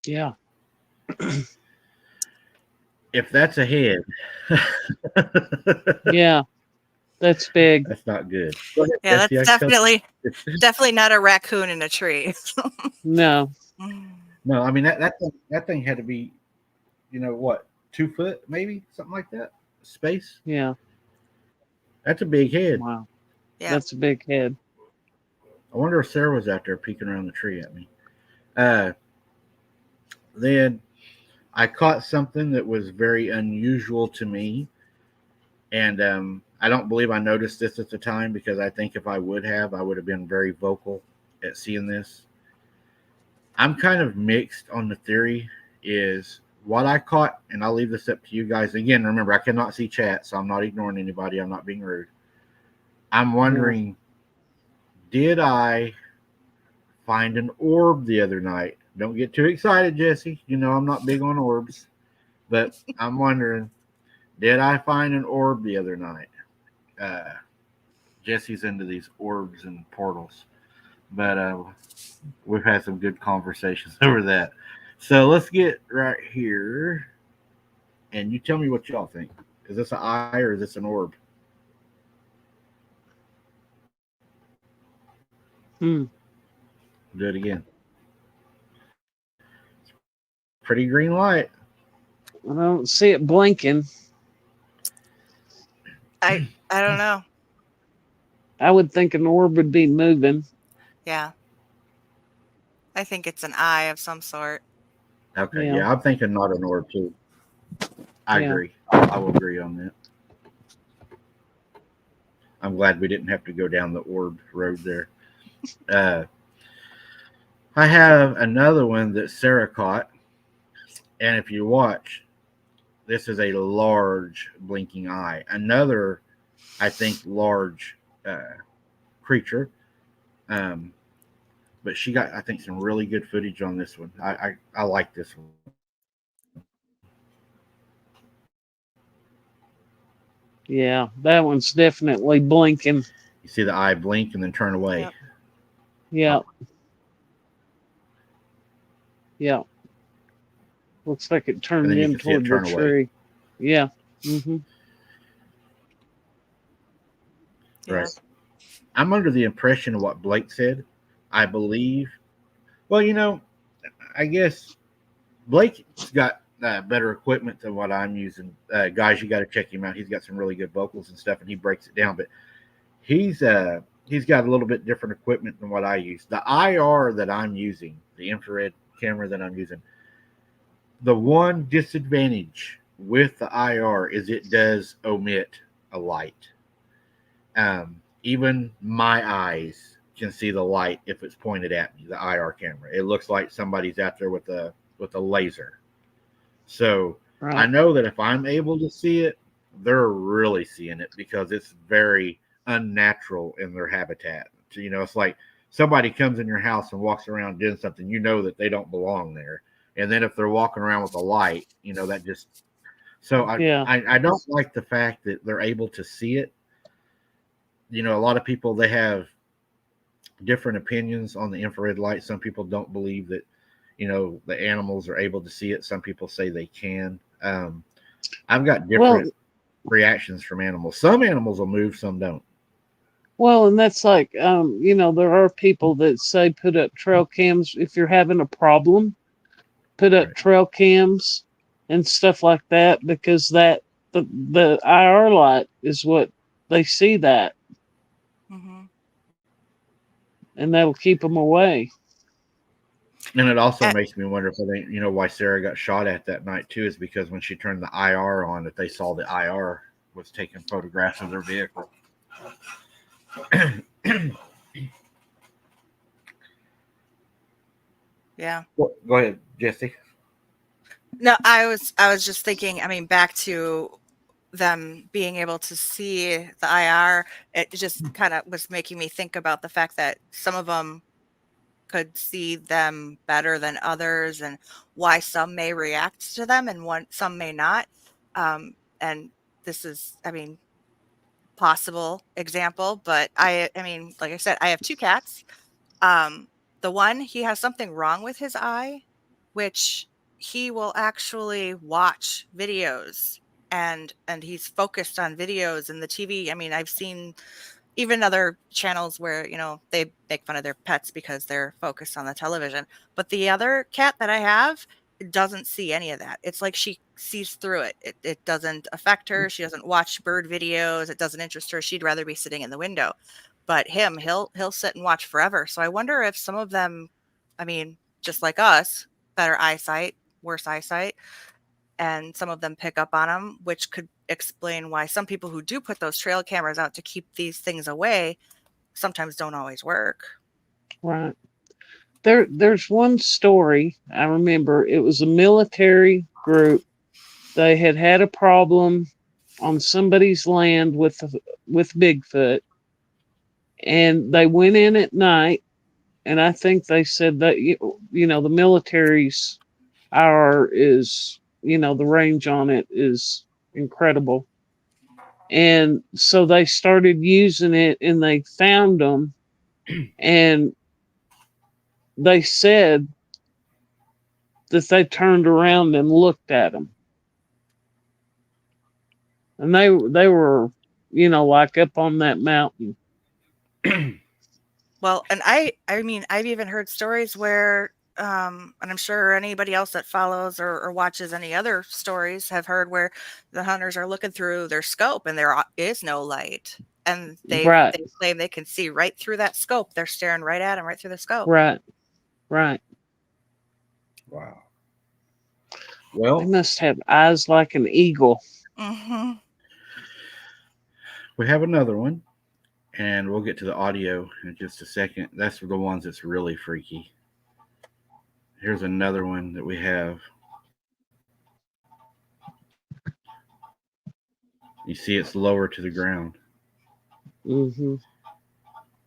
B: Yeah.
A: If that's a head,
B: Yeah. That's big.
A: that's not good.
C: Yeah, that's definitely not a raccoon in a tree.
B: No.
A: No, I mean that thing had to be, what, 2 foot, maybe something like that. Space.
B: Yeah.
A: That's a big head.
B: Wow.
C: Yeah.
B: That's a big head.
A: I wonder if Sarah was out there peeking around the tree at me. Then I caught something that was very unusual to me, and I don't believe I noticed this at the time because I think if I would have been very vocal at seeing this. I'm kind of mixed on the theory is what I caught, and I'll leave this up to you guys. Again, remember, I cannot see chat, so I'm not ignoring anybody. I'm not being rude. I'm wondering, did I find an orb the other night? Don't get too excited, Jesse. I'm not big on orbs, but I'm wondering, did I find an orb the other night? Jesse's into these orbs and portals, but we've had some good conversations over that. So let's get right here, and you tell me what y'all think. Is this an eye or is this an orb? Do it again. Pretty green light.
B: I don't see it blinking.
C: I don't know.
B: I would think an orb would be moving.
C: Yeah. I think it's an eye of some sort.
A: Okay,
B: Yeah.
A: yeah, I'm thinking not an orb too. I
B: Yeah.
A: agree. I will agree on that. I'm glad we didn't have to go down the orb road there. I have another one that Sarah caught, and if you watch, this is a large blinking eye. Another, I think, large creature. But she got, I think, some really good footage on this one. I like this one.
B: Yeah, that one's definitely blinking.
A: You see the eye blink and then turn away.
C: Yep.
B: Yeah. Yeah. Looks like it
A: And
B: turned
A: then you
B: in
A: can see it
B: toward the
A: turn away.
B: tree. Yeah. Mm-hmm.
A: Right.
C: Yes.
A: I'm under the impression of what Blake said. I believe. Well, I guess Blake's got better equipment than what I'm using. Guys, you got to check him out. He's got some really good vocals and stuff, and he breaks it down. But he's got a little bit different equipment than what I use. The IR that I'm using, the infrared camera that I'm using, the one disadvantage with the IR is it does omit a light. Even my eyes can see the light if it's pointed at me. The IR camera, it looks like somebody's out there with a laser. So I know that if I'm able to see it, they're really seeing it because it's very unnatural in their habitat. It's like somebody comes in your house and walks around doing something, that they don't belong there. And then if they're walking around with a light, that just. So I don't like the fact that they're able to see it. A lot of people, they have different opinions on the infrared light. Some people don't believe that, the animals are able to see it. Some people say they can. I've got different reactions from animals. Some animals will move, some don't.
B: Well, and that's like, there are people that say put up trail cams if you're having a problem. Put up trail cams and stuff like that because the IR light is what they see that.
C: Mm-hmm.
B: And that'll keep them away.
A: And it also makes me wonder if why Sarah got shot at that night too, is because when she turned the IR on, that they saw the IR was taking photographs of their vehicle.
C: Yeah.
A: Well, go ahead, Jesse.
C: No, I was just thinking, back to them being able to see the IR, it just kind of was making me think about the fact that some of them could see them better than others and why some may react to them and some may not. And this is, possible example, but like I said, I have 2 cats. The one, he has something wrong with his eye, which he will actually watch videos and he's focused on videos and the TV. I've seen even other channels where, they make fun of their pets because they're focused on the television. But the other cat that I have doesn't see any of that. It's like she sees through it. It doesn't affect her. She doesn't watch bird videos. It doesn't interest her. She'd rather be sitting in the window. But he'll sit and watch forever. So I wonder if some of them, just like us, better eyesight, worse eyesight, and some of them pick up on them, which could explain why some people who do put those trail cameras out to keep these things away sometimes don't always work.
B: Right. There's one story I remember. It was a military group. They had a problem on somebody's land with Bigfoot, and they went in at night. And I think they said that the military's IR is the range on it is incredible, and so they started using it, and they found them, and they said that they turned around and looked at them. And they were, like up on that mountain.
C: Well, and I've even heard stories where, and I'm sure anybody else that follows or watches any other stories have heard where the hunters are looking through their scope and there is no light. And they claim they can see right through that scope. They're staring right at them, right through the scope.
B: Right.
A: Wow. Well,
B: they must have eyes like an eagle.
C: Mm-hmm.
A: We have another one, and we'll get to the audio in just a second. That's for the ones that's really freaky. Here's another one that we have. You see it's lower to the ground.
B: Mm-hmm.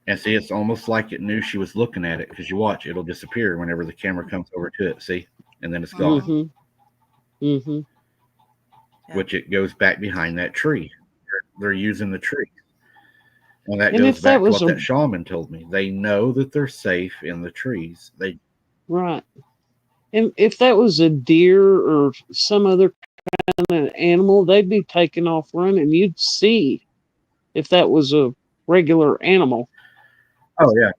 A: And see, it's almost like it knew she was looking at it, because you watch, it'll disappear whenever the camera comes over to it, see? And then it's gone.
B: Mm-hmm. Mm-hmm.
A: Which it goes back behind that tree. They're using the tree. And that goes back to what that shaman told me. They know that they're safe in the trees.
B: Right. And if that was a deer or some other kind of animal, they'd be taking off running. You'd see if that was a regular animal.
A: Oh, yeah.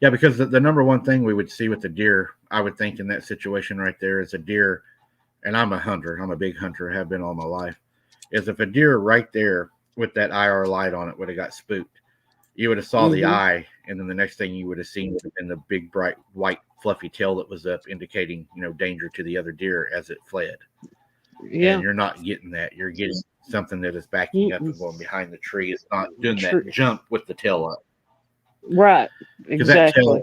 A: Yeah, because the number one thing we would see with the deer, I would think in that situation right there is a deer, and I'm a hunter. I'm a big hunter. Have been all my life. Is if a deer right there with that IR light on it would have got spooked, you would have saw the
B: Mm-hmm.
A: eye, and then the next thing you would have seen would have been the big bright white fluffy tail that was up, indicating danger to the other deer as it fled. And
B: Yeah.
A: you're not getting that. You're getting something that is backing up
B: Mm-mm.
A: and going behind the tree. It's not doing that
B: True.
A: jump with the tail up.
B: Right.
A: Because that
B: Exactly.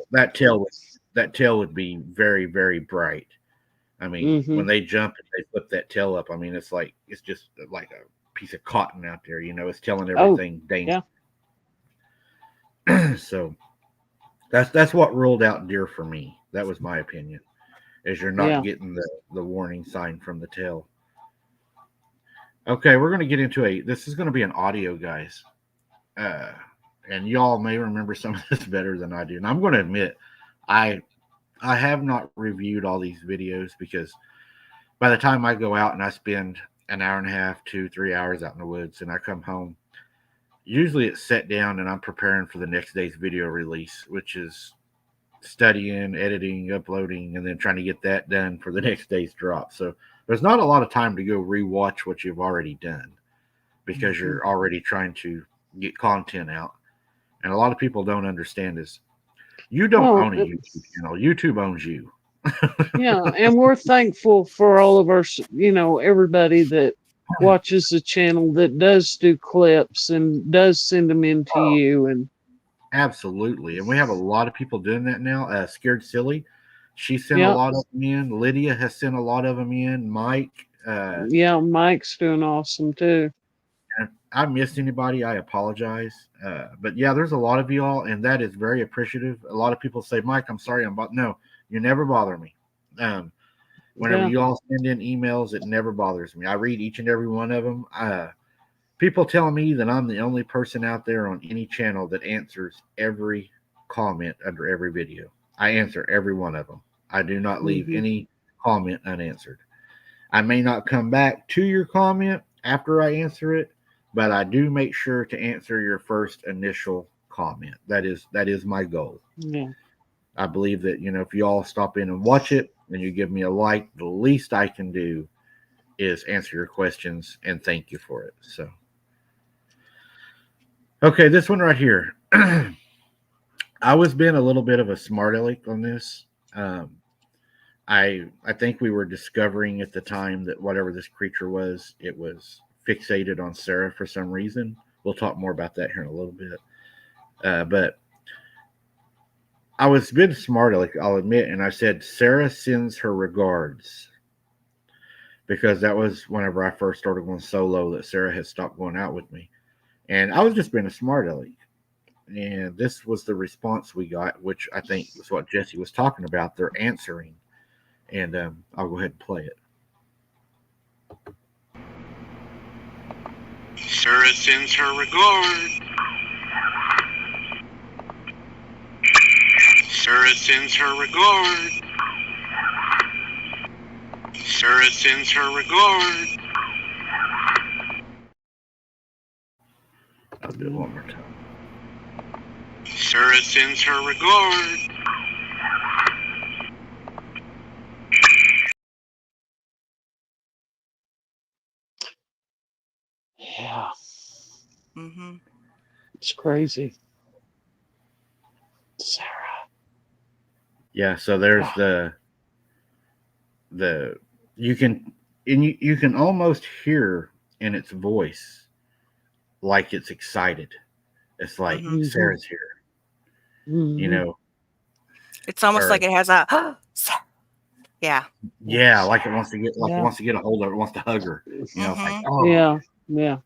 A: tail would be very, very bright. I mean,
B: Mm-hmm.
A: when they jump and they flip that tail up, I mean, it's just like a piece of cotton out there. It's telling
B: Oh,
A: everything danger.
B: yeah.
A: So that's what ruled out deer for me. That was my opinion. Is you're not
B: Yeah.
A: getting the warning sign from the tail. Okay, we're going to get into this is going to be an audio, guys. And y'all may remember some of this better than I do. And I'm going to admit, I have not reviewed all these videos because by the time I go out and I spend an hour and a half, 2-3 hours out in the woods, and I come home, usually it's set down and I'm preparing for the next day's video release, which is studying, editing, uploading, and then trying to get that done for the next day's drop. So there's not a lot of time to go rewatch what you've already done because you're already trying to get content out. And a lot of people don't understand is you don't
B: Well,
A: own a YouTube channel. YouTube owns you.
B: yeah, and we're thankful for all of our, everybody that watches the channel that does do clips and does send them in to you. And
A: Absolutely. And we have a lot of people doing that now. Scared Silly, she sent a
B: yeah,
A: lot of them in. Lydia has sent a lot of them in. Mike,
B: yeah, Mike's doing awesome too.
A: if I missed anybody, I apologize. But yeah, there's a lot of y'all, and that is very appreciative. A lot of people say, Mike, I'm sorry, no, you never bother me. Whenever
B: Yeah,
A: you all send in emails, it never bothers me. I read each and every one of them. People tell me that I'm the only person out there on any channel that answers every comment under every video. I answer every one of them. I do not leave
B: hmm
A: any comment unanswered. I may not come back to your comment after I answer it, but I do make sure to answer your first initial comment. That is my goal.
B: yeah,
A: I believe that if you all stop in and watch it and you give me a like, the least I can do is answer your questions and thank you for it. So, okay, this one right here. I was being a little bit of a smart aleck on this. Um, I think we were discovering at the time that whatever this creature was, it was fixated on Sarah for some reason. We'll talk more about that here in a little bit. But I was being smart aleck, I'll admit, and I said Sarah sends her regards because that was whenever I first started going solo that Sarah had stopped going out with me, and I was just being a smart aleck. And this was the response we got, which I think was what Jesse was talking about. They're answering, and I'll go ahead and play it.
D: Sarah sends her regard. Sarah sends her regard. Sarah sends her regard.
A: I'll do it one more time.
D: Sarah sends her regard.
B: yeah,
C: Mm-hmm.
B: it's crazy. Sarah.
A: Yeah, so there's
B: Ah,
A: the you can you can almost hear in its voice like it's excited. It's like
C: Mm-hmm.
B: mhm,
A: Sarah's here, you
B: mhm,
A: know,
C: It's almost
A: or
C: like it has a yeah.
A: yeah, like it wants to get
B: yeah,
A: a hold of her, it wants to hug her. It's like
C: Mm-hmm.
A: oh,
B: yeah, yeah.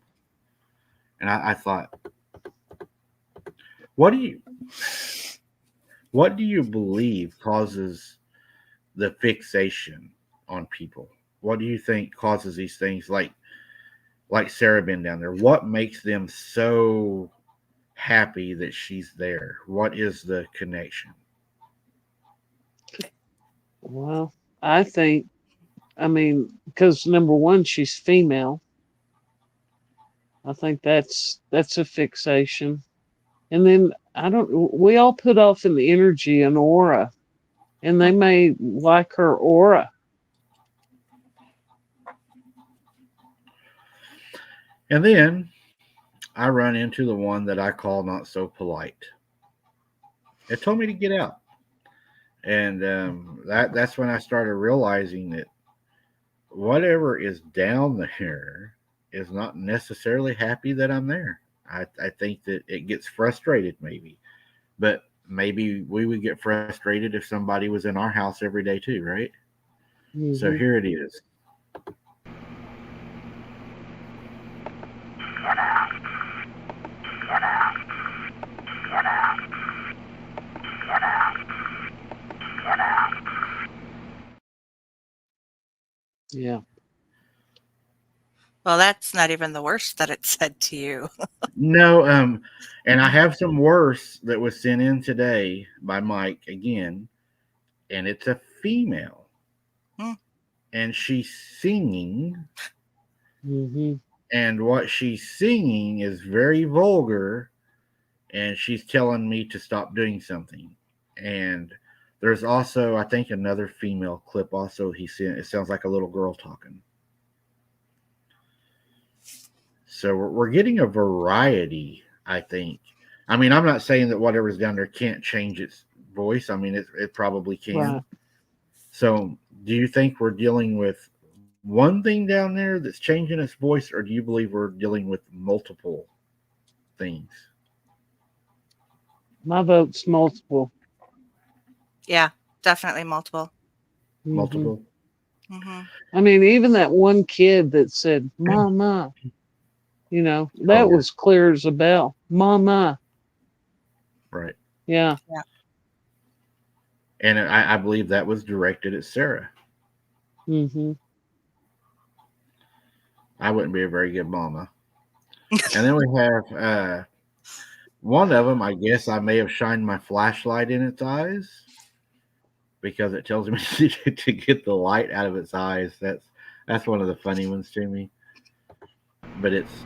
A: and I thought, what do you what do you believe causes the fixation on people? What do you think causes these things like Sarah been down there? What makes them so happy that she's there? What is the connection?
B: Well, I mean, because number one, she's female. I think that's a fixation. And then we all put off an energy, an aura, and they may like her aura.
A: And then I run into the one that I call not so polite. It told me to get out. And that's when I started realizing that whatever is down there is not necessarily happy that I'm there. I think that it gets frustrated, maybe. But maybe we would get frustrated if somebody was in our house every day too, right? So
B: Mhm.
A: here it is.
B: Yeah.
C: Well, that's not even the worst that it said to you.
A: No, and I have some worse that was sent in today by Mike again, and it's a female,
C: Hmm.
A: and she's singing,
B: Mhm.
A: and what she's singing is very vulgar, and she's telling me to stop doing something. And there's also, I think, another female clip also he sent. It sounds like a little girl talking. So we're getting a variety, I think. I mean, I'm not saying that whatever's down there can't change its voice. I mean, it probably
B: Right.
A: can. So do you think we're dealing with one thing down there that's changing its voice, or do you believe we're dealing with multiple things?
B: My vote's multiple.
C: Yeah, definitely multiple.
B: Mhm.
A: Multiple?
C: Hmm.
B: I mean, even that one kid that said "Mama,"
A: Oh,
B: that
A: yeah.
B: was clear as a bell. "Mama."
A: Right.
B: Yeah.
C: Yeah.
A: And I believe that was directed at Sarah.
B: Mhm.
A: I wouldn't be a very good mama. And then we have one of them. I guess I may have shined my flashlight in its eyes because it tells me to get the light out of its eyes. That's one of the funny ones to me. But it's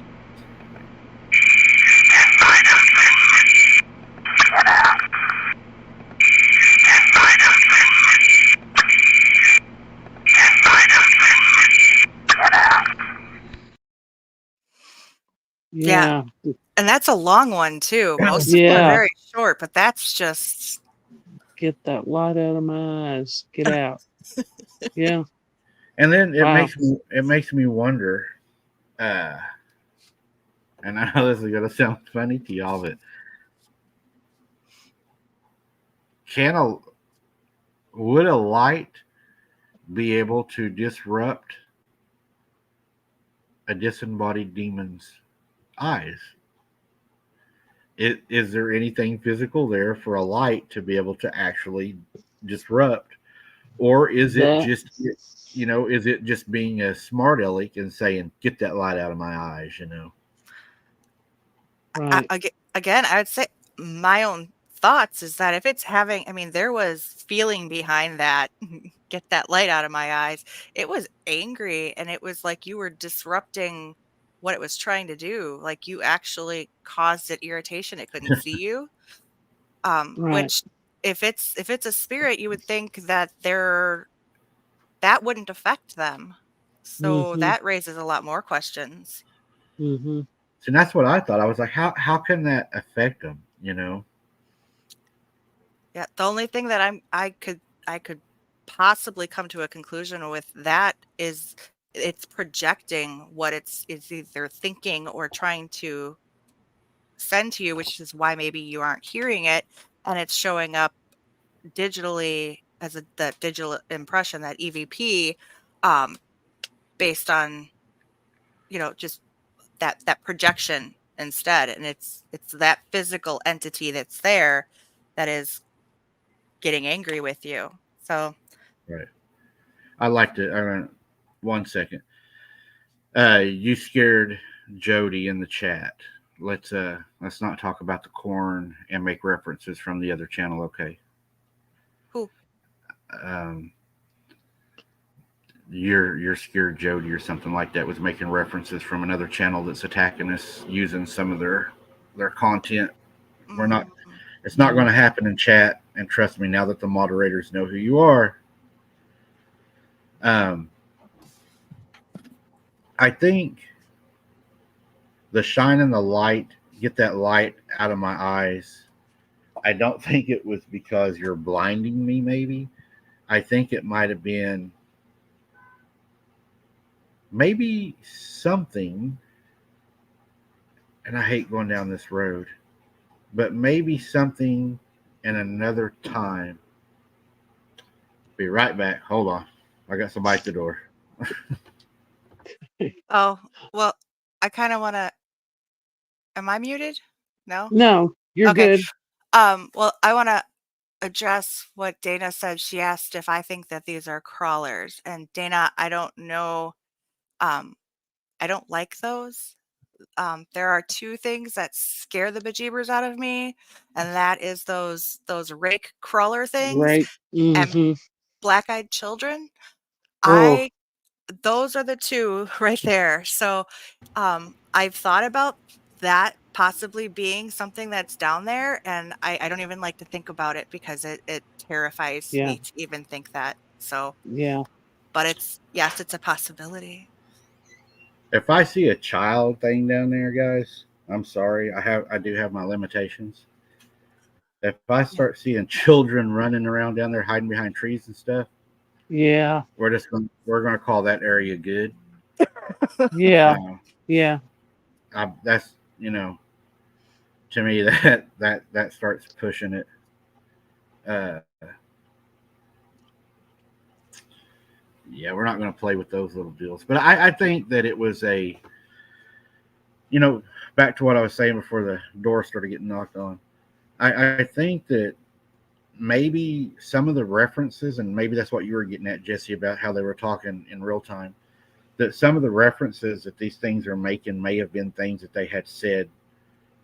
C: Yeah.
B: Yeah.
C: And that's a long one too. Most of them are
B: Yeah.
C: very short, but that's just
B: Get that light out of my eyes. Get out. Yeah.
A: and then
B: Wow.
A: it makes me wonder. Uh, and I know this is gonna sound funny to y'all, but can a would a light be able to disrupt a disembodied demon's eyes? Is there anything physical there for a light to be able to actually disrupt, or is it
B: That.
A: just is it just being a smart aleck and saying get that light out of my eyes?
B: Right.
C: again, I would say my own thoughts is that if it's having, I mean, there was feeling behind that, get that light out of my eyes. It was angry and it was like you were disrupting what it was trying to do. Like you actually caused it irritation. It couldn't see you.
B: Right.
C: Which if it's a spirit, you would think that that wouldn't affect them. So
B: Mhm.
C: that raises a lot more questions.
B: Mhm.
A: So that's what I thought. I was like, how can that affect them?
C: Yeah, the only thing that I could possibly come to a conclusion with that is it's projecting what it's either thinking or trying to send to you, which is why maybe you aren't hearing it, and it's showing up digitally as that digital impression, that EVP, um, based on just that projection instead, and it's that physical entity that's there that is getting angry with you. So
A: Right. I liked it. 1 second. You scared Jody in the chat. Let's not talk about the corn and make references from the other channel, okay?
C: who
A: Um, you're scared Jody or something like that was making references from another channel that's attacking us using some of their content. We're
C: mm,
A: not It's not going to happen in chat. And trust me, now that the moderators know who you are, I think the shine and the light, get that light out of my eyes. I don't think it was because you're blinding me, maybe. I think it might have been maybe something, and I hate going down this road, but maybe something in another time. Be right back. Hold on. I got somebody at the door.
C: Oh, well, I kind of want to. Am I muted? No?
B: No, you're
C: Okay.
B: good.
C: Well, I want to address what Dana said. She asked if I think that these are crawlers. And Dana, I don't know. I don't like those. There are two things that scare the bejeebers out of me, and that is those rake crawler things
B: Right.
C: and
B: Mm-hmm.
C: black-eyed children.
B: Oh,
C: I Those are the two right there. So, I've thought about that possibly being something that's down there, and I don't even like to think about it because it terrifies
B: yeah.
C: me to even think that. So,
B: Yeah.
C: but yes, it's a possibility.
A: If I see a child thing down there, guys, I'm sorry. I do have my limitations. If I
C: Yeah.
A: start seeing children running around down there hiding behind trees and stuff,
B: Yeah.
A: we're gonna call that area good.
B: Yeah.
A: Uh,
B: Yeah.
A: that's to me that starts pushing it. Uh, yeah, we're not going to play with those little deals. But I think that it was back to what I was saying before the door started getting knocked on. I think that maybe some of the references, and maybe that's what you were getting at, Jesse, about how they were talking in real time, that some of the references that these things are making may have been things that they had said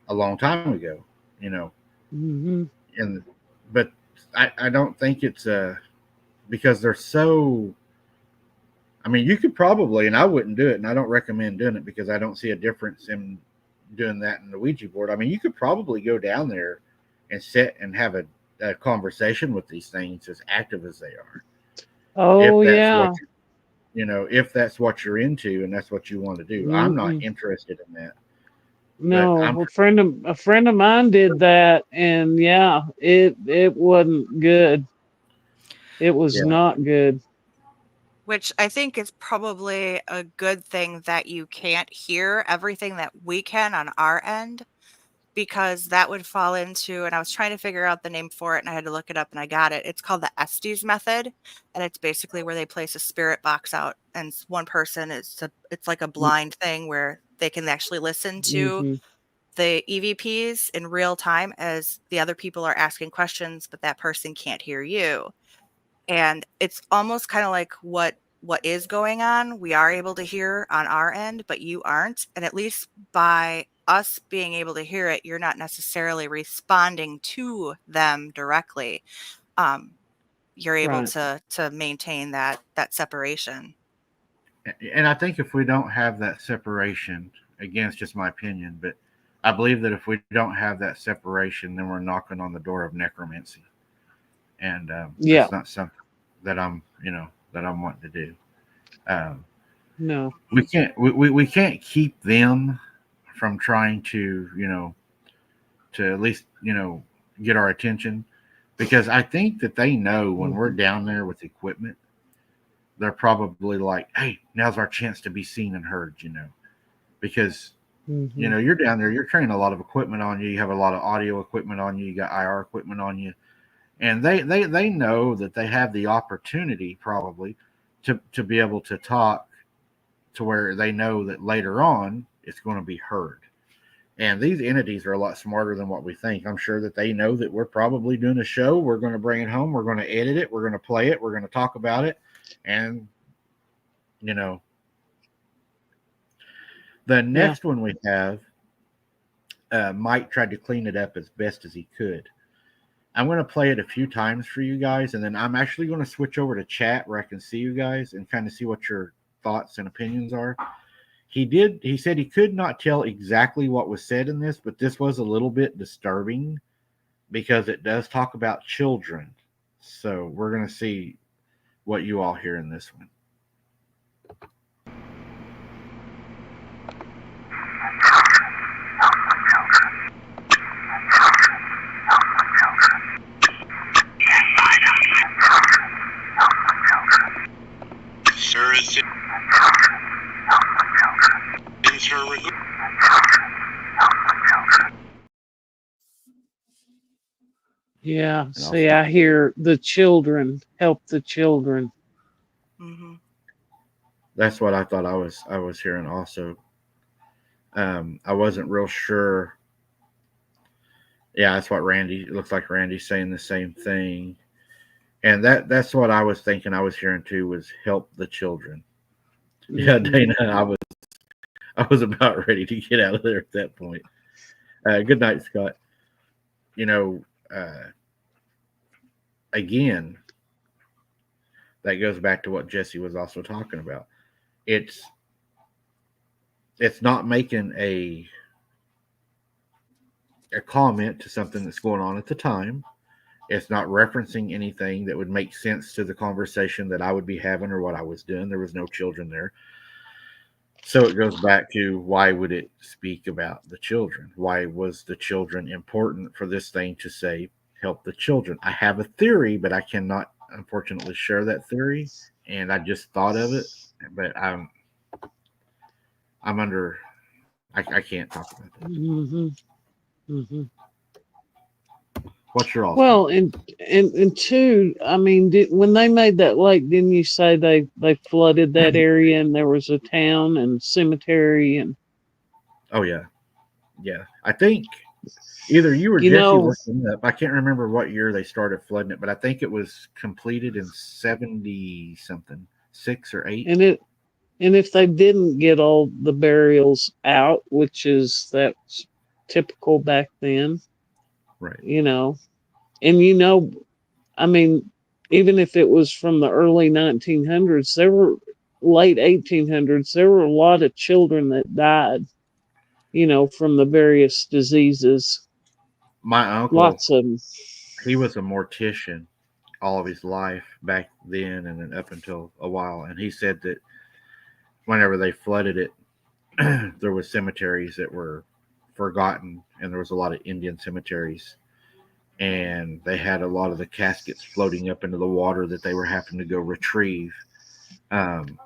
A: a long time ago, you know.
B: Mm-hmm.
A: And but I don't think it's because they're so. I mean, you could probably, and I wouldn't do it, and I don't recommend doing it because I don't see a difference in doing that in the Ouija board. I mean, you could probably go down there and sit and have a conversation with these things as active as they are.
B: Oh,
A: If that's
B: yeah.
A: if that's what you're into and that's what you want to do. I'm not
B: Mm-hmm.
A: interested in that. But
B: No, a friend of mine did that, and yeah, it wasn't good. It was
A: yeah,
B: not good.
C: Which I think is probably a good thing that you can't hear everything that we can on our end, because that would fall into, and I was trying to figure out the name for it and I had to look it up and I got it. It's called the Estes method. And it's basically where they place a spirit box out and one person it's like a blind thing where they can actually listen to
B: Mm-hmm.
C: the EVPs in real time as the other people are asking questions, but that person can't hear you. And it's almost kind of like what is going on we are able to hear on our end, but you aren't. And at least by us being able to hear it, you're not necessarily responding to them directly. um, you're able
B: Right.
C: to maintain that separation.
A: and I think if we don't have that separation, again, it's just my opinion, but I believe that if we don't have that separation, then we're knocking on the door of necromancy, and
B: Yeah.
A: that's not something that I'm wanting to do. Um,
B: No.
A: we can't keep them from trying to to at least get our attention, because I think that they know when we're
B: Mm-hmm.
A: down there with equipment, they're probably like, hey, now's our chance to be seen and heard, because
B: Mm-hmm.
A: you're down there, you're carrying a lot of equipment on you, you have a lot of audio equipment on you, you got IR equipment on you, and they know that they have the opportunity probably to be able to talk to where they know that later on it's going to be heard. And these entities are a lot smarter than what we think. I'm sure that they know that we're probably doing a show. We're going to bring it home. We're going to edit it. We're going to play it. We're going to talk about it. And, you know, the
B: Yeah.
A: next one we have, Mike tried to clean it up as best as he could. I'm going to play it a few times for you guys. And then I'm actually going to switch over to chat where I can see you guys and kind of see what your thoughts and opinions are. He said he could not tell exactly what was said in this, but this was a little bit disturbing because it does talk about children. So we're going to see what you all hear in this one.
D: Sarah sends her regards.
B: Yeah. See, I hear the children, help the children.
C: Hmm.
A: That's what I thought I was hearing also. I wasn't real sure. Yeah, that's what Randy. It looks like Randy's saying the same thing, and that's what I was thinking. I was hearing too was help the children. Yeah,
B: Mhm.
A: Dana, I was about ready to get out of there at that point. Good night, Scott. You know, again, that goes back to what Jesse was also talking about. It's not making a comment to something that's going on at the time. It's not referencing anything that would make sense to the conversation that I would be having or what I was doing. There was no children there. So it goes back to why would it speak about the children? Why was the children important for this thing to say help the children? I have a theory, but I cannot unfortunately share that theory. And I just thought of it, but I'm under I can't talk about that.
B: Mhm. Mhm.
A: What's your all
B: Well, and two, I mean, when they made that lake, didn't you say they flooded that area and there was a town and cemetery and
A: Oh yeah. Yeah. I think either you or
B: you
A: Jesse
B: know,
A: looked it up. I can't remember what year they started flooding it, but I think it was completed in 70 something, 6 or 8.
B: and if they didn't get all the burials out, which is that's typical back then,
A: Right.
B: you know, and I mean, even if it was from the early 1900s, there were late 1800s, there were a lot of children that died, from the various diseases.
A: My uncle,
B: Lots of them.
A: he was a mortician all of his life back then and then up until a while. And he said that whenever they flooded it, there was cemeteries that were forgotten and there was a lot of Indian cemeteries. And they had a lot of the caskets floating up into the water that they were having to go retrieve. Um,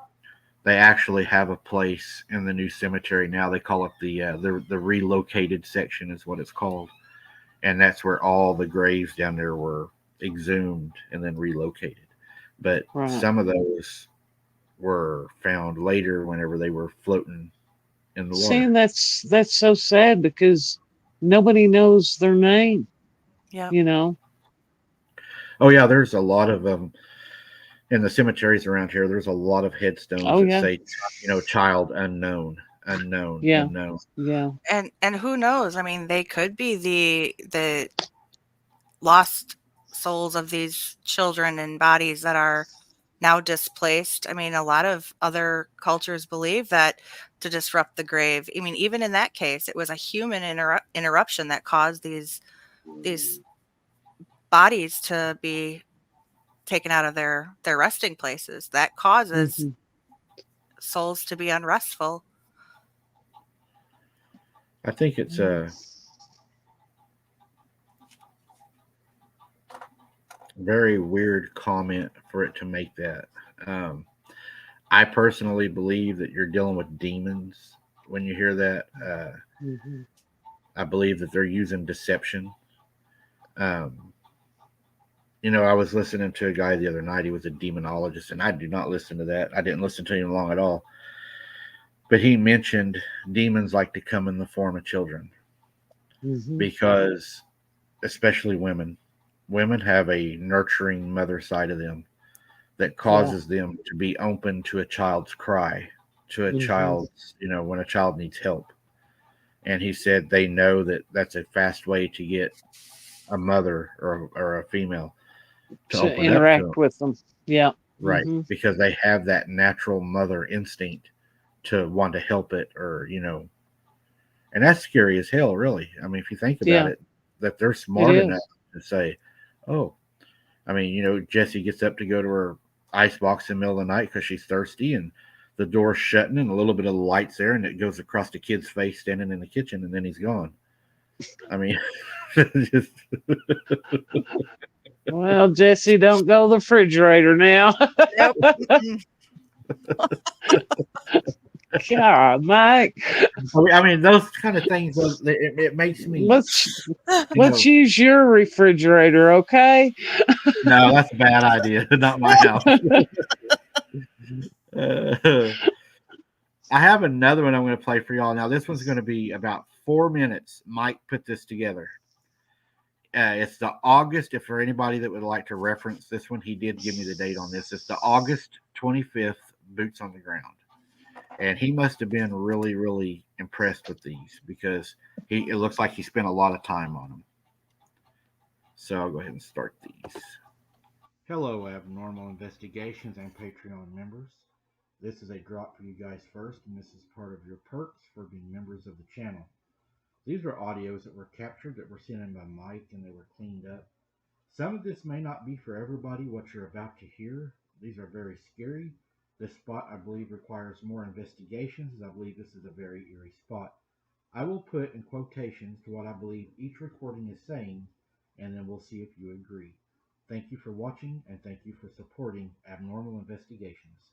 A: they actually have a place in the new cemetery now. They call it the relocated section is what it's called, and that's where all the graves down there were exhumed and then relocated. But
B: Right.
A: some of those were found later whenever they were floating in the
B: Saying
A: water.
B: that's so sad because nobody knows their name,
C: Yeah.
B: you know.
A: Oh yeah, there's a lot of them in the cemeteries around here. There's a lot of headstones
B: Oh
A: that
B: yeah.
A: say, child unknown, unknown,
B: Yeah.
A: unknown.
B: Yeah.
C: And who knows? I mean, they could be the lost souls of these children and bodies that are now displaced. I mean, a lot of other cultures believe that to disrupt the grave. I mean, even in that case, it was a human interruption that caused these bodies to be taken out of their resting places. That causes
B: Hmm.
C: souls to be unrestful.
A: I think it's a very weird comment for it to make that. Um, I personally believe that you're dealing with demons when you hear that.
B: Hmm.
A: I believe that they're using deception. Um, I was listening to a guy the other night. He was a demonologist, and I do not listen to that. I didn't listen to him long at all. But he mentioned demons like to come in the form of children
B: Hmm.
A: because, especially women have a nurturing mother side of them that
B: Yeah.
A: causes them to be open to a child's cry, to a
B: Hmm.
A: child's, when a child needs help. And he said they know that that's a fast way to get a mother or a female to
B: To
A: open up to them,
B: interact with them. Yeah.
A: right?
B: Hmm.
A: Because they have that natural mother instinct to want to help it, and that's scary as hell, really. I mean, if you think about
B: Yeah.
A: it, that they're smart
B: It
A: enough
B: is.
A: to say, "Oh, I mean, Jessie gets up to go to her ice box in the middle of the night because she's thirsty, and the door's shutting, and a little bit of the lights there, and it goes across the kid's face standing in the kitchen, and then he's gone." I mean, just
B: Well, Jesse, don't go to the refrigerator now.
C: Nope. Mm-mm.
B: God, Mike.
A: I mean, those kind of things. It makes me,
B: Let's use your refrigerator, okay?
A: no, that's a bad idea. Not my house. Uh, I have another one I'm going to play for y'all. Now, this one's going to be about 4 minutes. Mike put this together. It's the August, if for anybody that would like to reference this one, he did give me the date on this. It's the August 25th Boots on the Ground. And he must have been really, really impressed with these because it looks like he spent a lot of time on them. So I'll go ahead and start these. Hello, Abnormal Investigations and Patreon members. This is a drop for you guys first, and this is part of your perks for being members of the channel. These are audios that were captured that were sent in by Mike, and they were cleaned up. Some of this may not be for everybody, what you're about to hear. These are very scary. This spot, I believe, requires more investigations, as I believe this is a very eerie spot. I will put in quotations to what I believe each recording is saying, and then we'll see if you agree. Thank you for watching, and thank you for supporting Abnormal Investigations.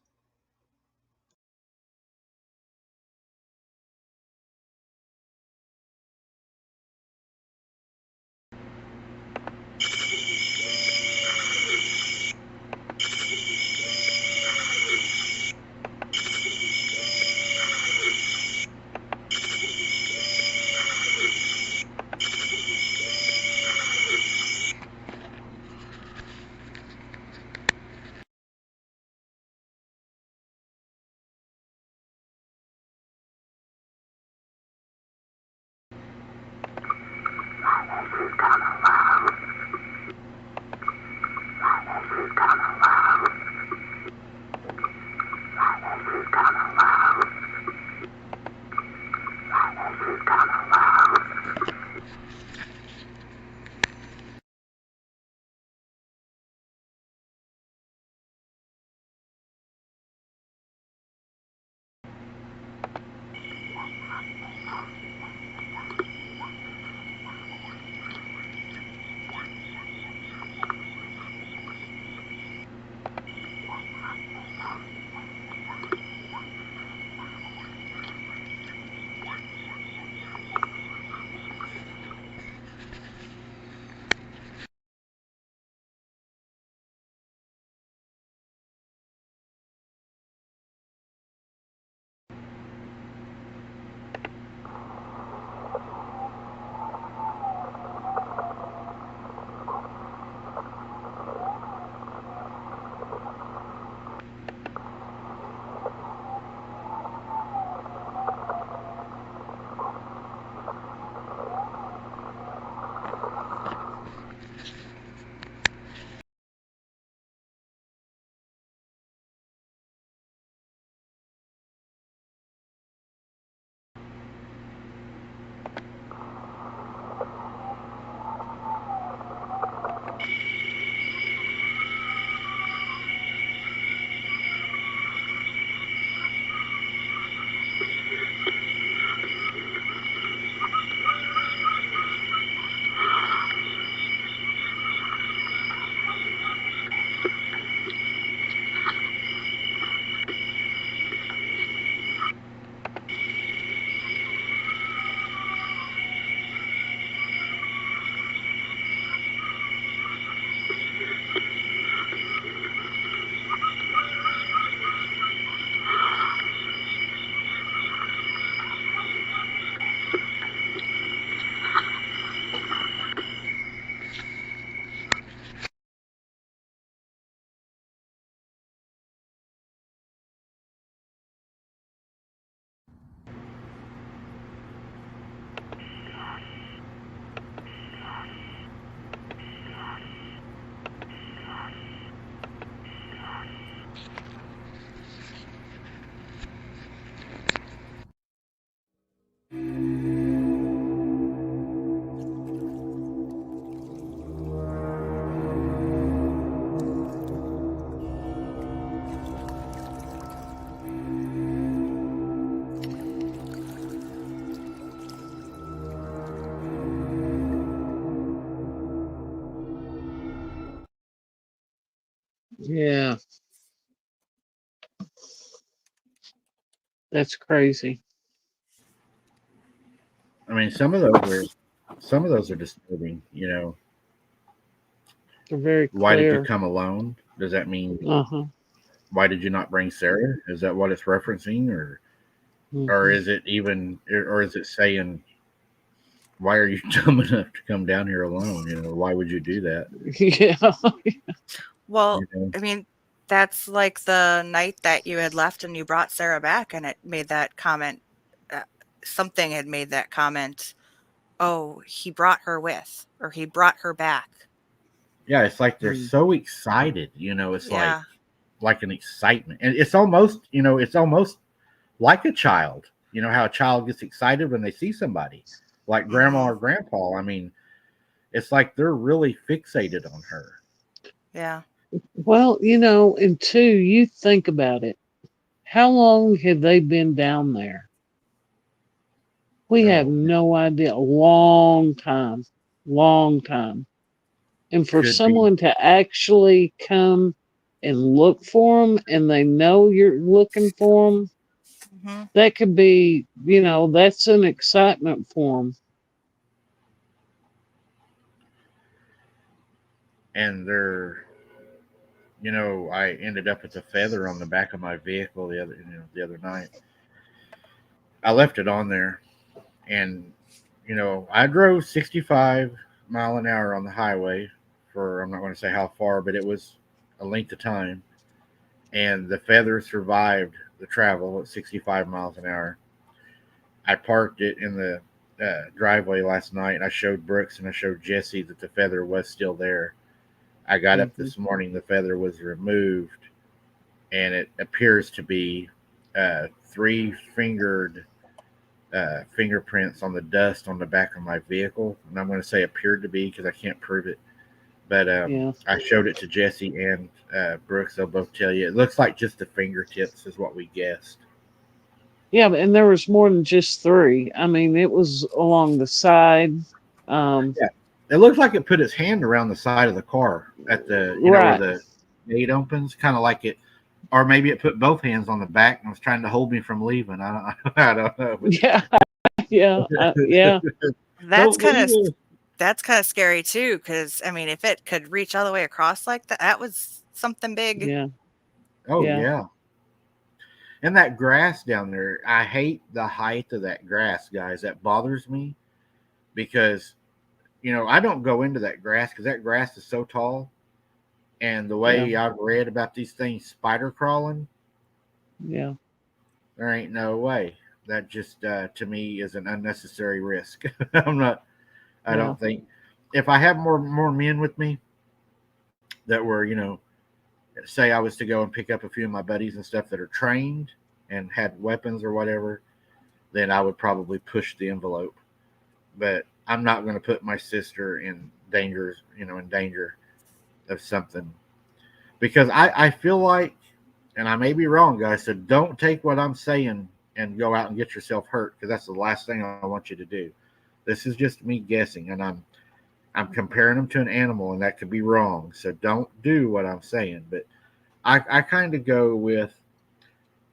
B: Yeah, that's crazy.
A: I mean, some of those are disturbing. You know,
B: They're very
A: why did you
B: clear.
A: come alone? Does that mean
B: Uh-huh.
A: why did you not bring Sarah? Is that what it's referencing, or
B: Hmm.
A: is it even, or is it saying why are you dumb enough to come down here alone? You know, why would you do that?
B: Yeah.
C: Well,
A: You know,
C: I mean, that's like the night that you had left and you brought Sarah back, and it made that comment. Uh, Something had made that comment. Oh, he brought her with, or he brought her back.
A: yeah, it's like they're
B: Mm.
A: so excited. You know, it's
C: Yeah.
A: like an excitement, and it's almost, you know, it's almost like a child. You know how a child gets excited when they see somebody, like grandma
C: Hmm.
A: or grandpa. I mean, it's like they're really fixated on her.
C: Yeah.
B: Well, and two, you think about it. How long have they been down there? We have
A: Oh,
B: no idea. A long time. Long time. And for
A: could be.
B: someone to actually come and look for them and they know you're looking for them,
C: Hmm.
B: that could be, that's an excitement for them.
A: And they're, you know, I ended up with a feather on the back of my vehicle the other night. I left it on there, and you know, I drove 65 mile an hour on the highway for, I'm not going to say how far, but it was a length of time, and the feather survived the travel at 65 miles an hour. I parked it in the driveway last night, and I showed Brooks and I showed Jesse that the feather was still there. I got up
B: Hmm.
A: this morning, the feather was removed, and it appears to be three fingered fingerprints on the dust on the back of my vehicle. And I'm going to say appeared to be because I can't prove it. But
B: Yeah.
A: I showed it to Jesse and Brooks. They'll both tell you it looks like just the fingertips is what we guessed.
B: Yeah, and there was more than just three. I mean, it was along the side. Um,
A: Yeah, it looks like it put its hand around the side of the car at the, you know, where
B: right.
A: the gate opens, kind of like it, or maybe it put both hands on the back and was trying to hold me from leaving. I don't, I don't know.
B: Yeah. Yeah. Yeah.
C: That's
A: Don't
C: kind
A: leave
C: of
A: us.
C: that's kind of scary too, because I mean, if it could reach all the way across like that, that was something big.
B: Yeah.
A: Oh
B: Yeah.
A: yeah. And that grass down there, I hate the height of that grass, guys. That bothers me because, you know, I don't go into that grass because that grass is so tall. And the
B: Yeah.
A: way I've read about these things spider crawling,
B: Yeah.
A: there ain't no way. That just, to me, is an unnecessary risk. I'm not, I
B: Yeah.
A: don't think. If I have more men with me that were, you know, say I was to go and pick up a few of my buddies and stuff that are trained and had weapons or whatever, then I would probably push the envelope. But I'm not going to put my sister in danger, you know, in danger of something because I feel like, and I may be wrong, guys. So don't take what I'm saying and go out and get yourself hurt because that's the last thing I want you to do. This is just me guessing, and I'm comparing them to an animal, and that could be wrong. So don't do what I'm saying. But I kind of go with,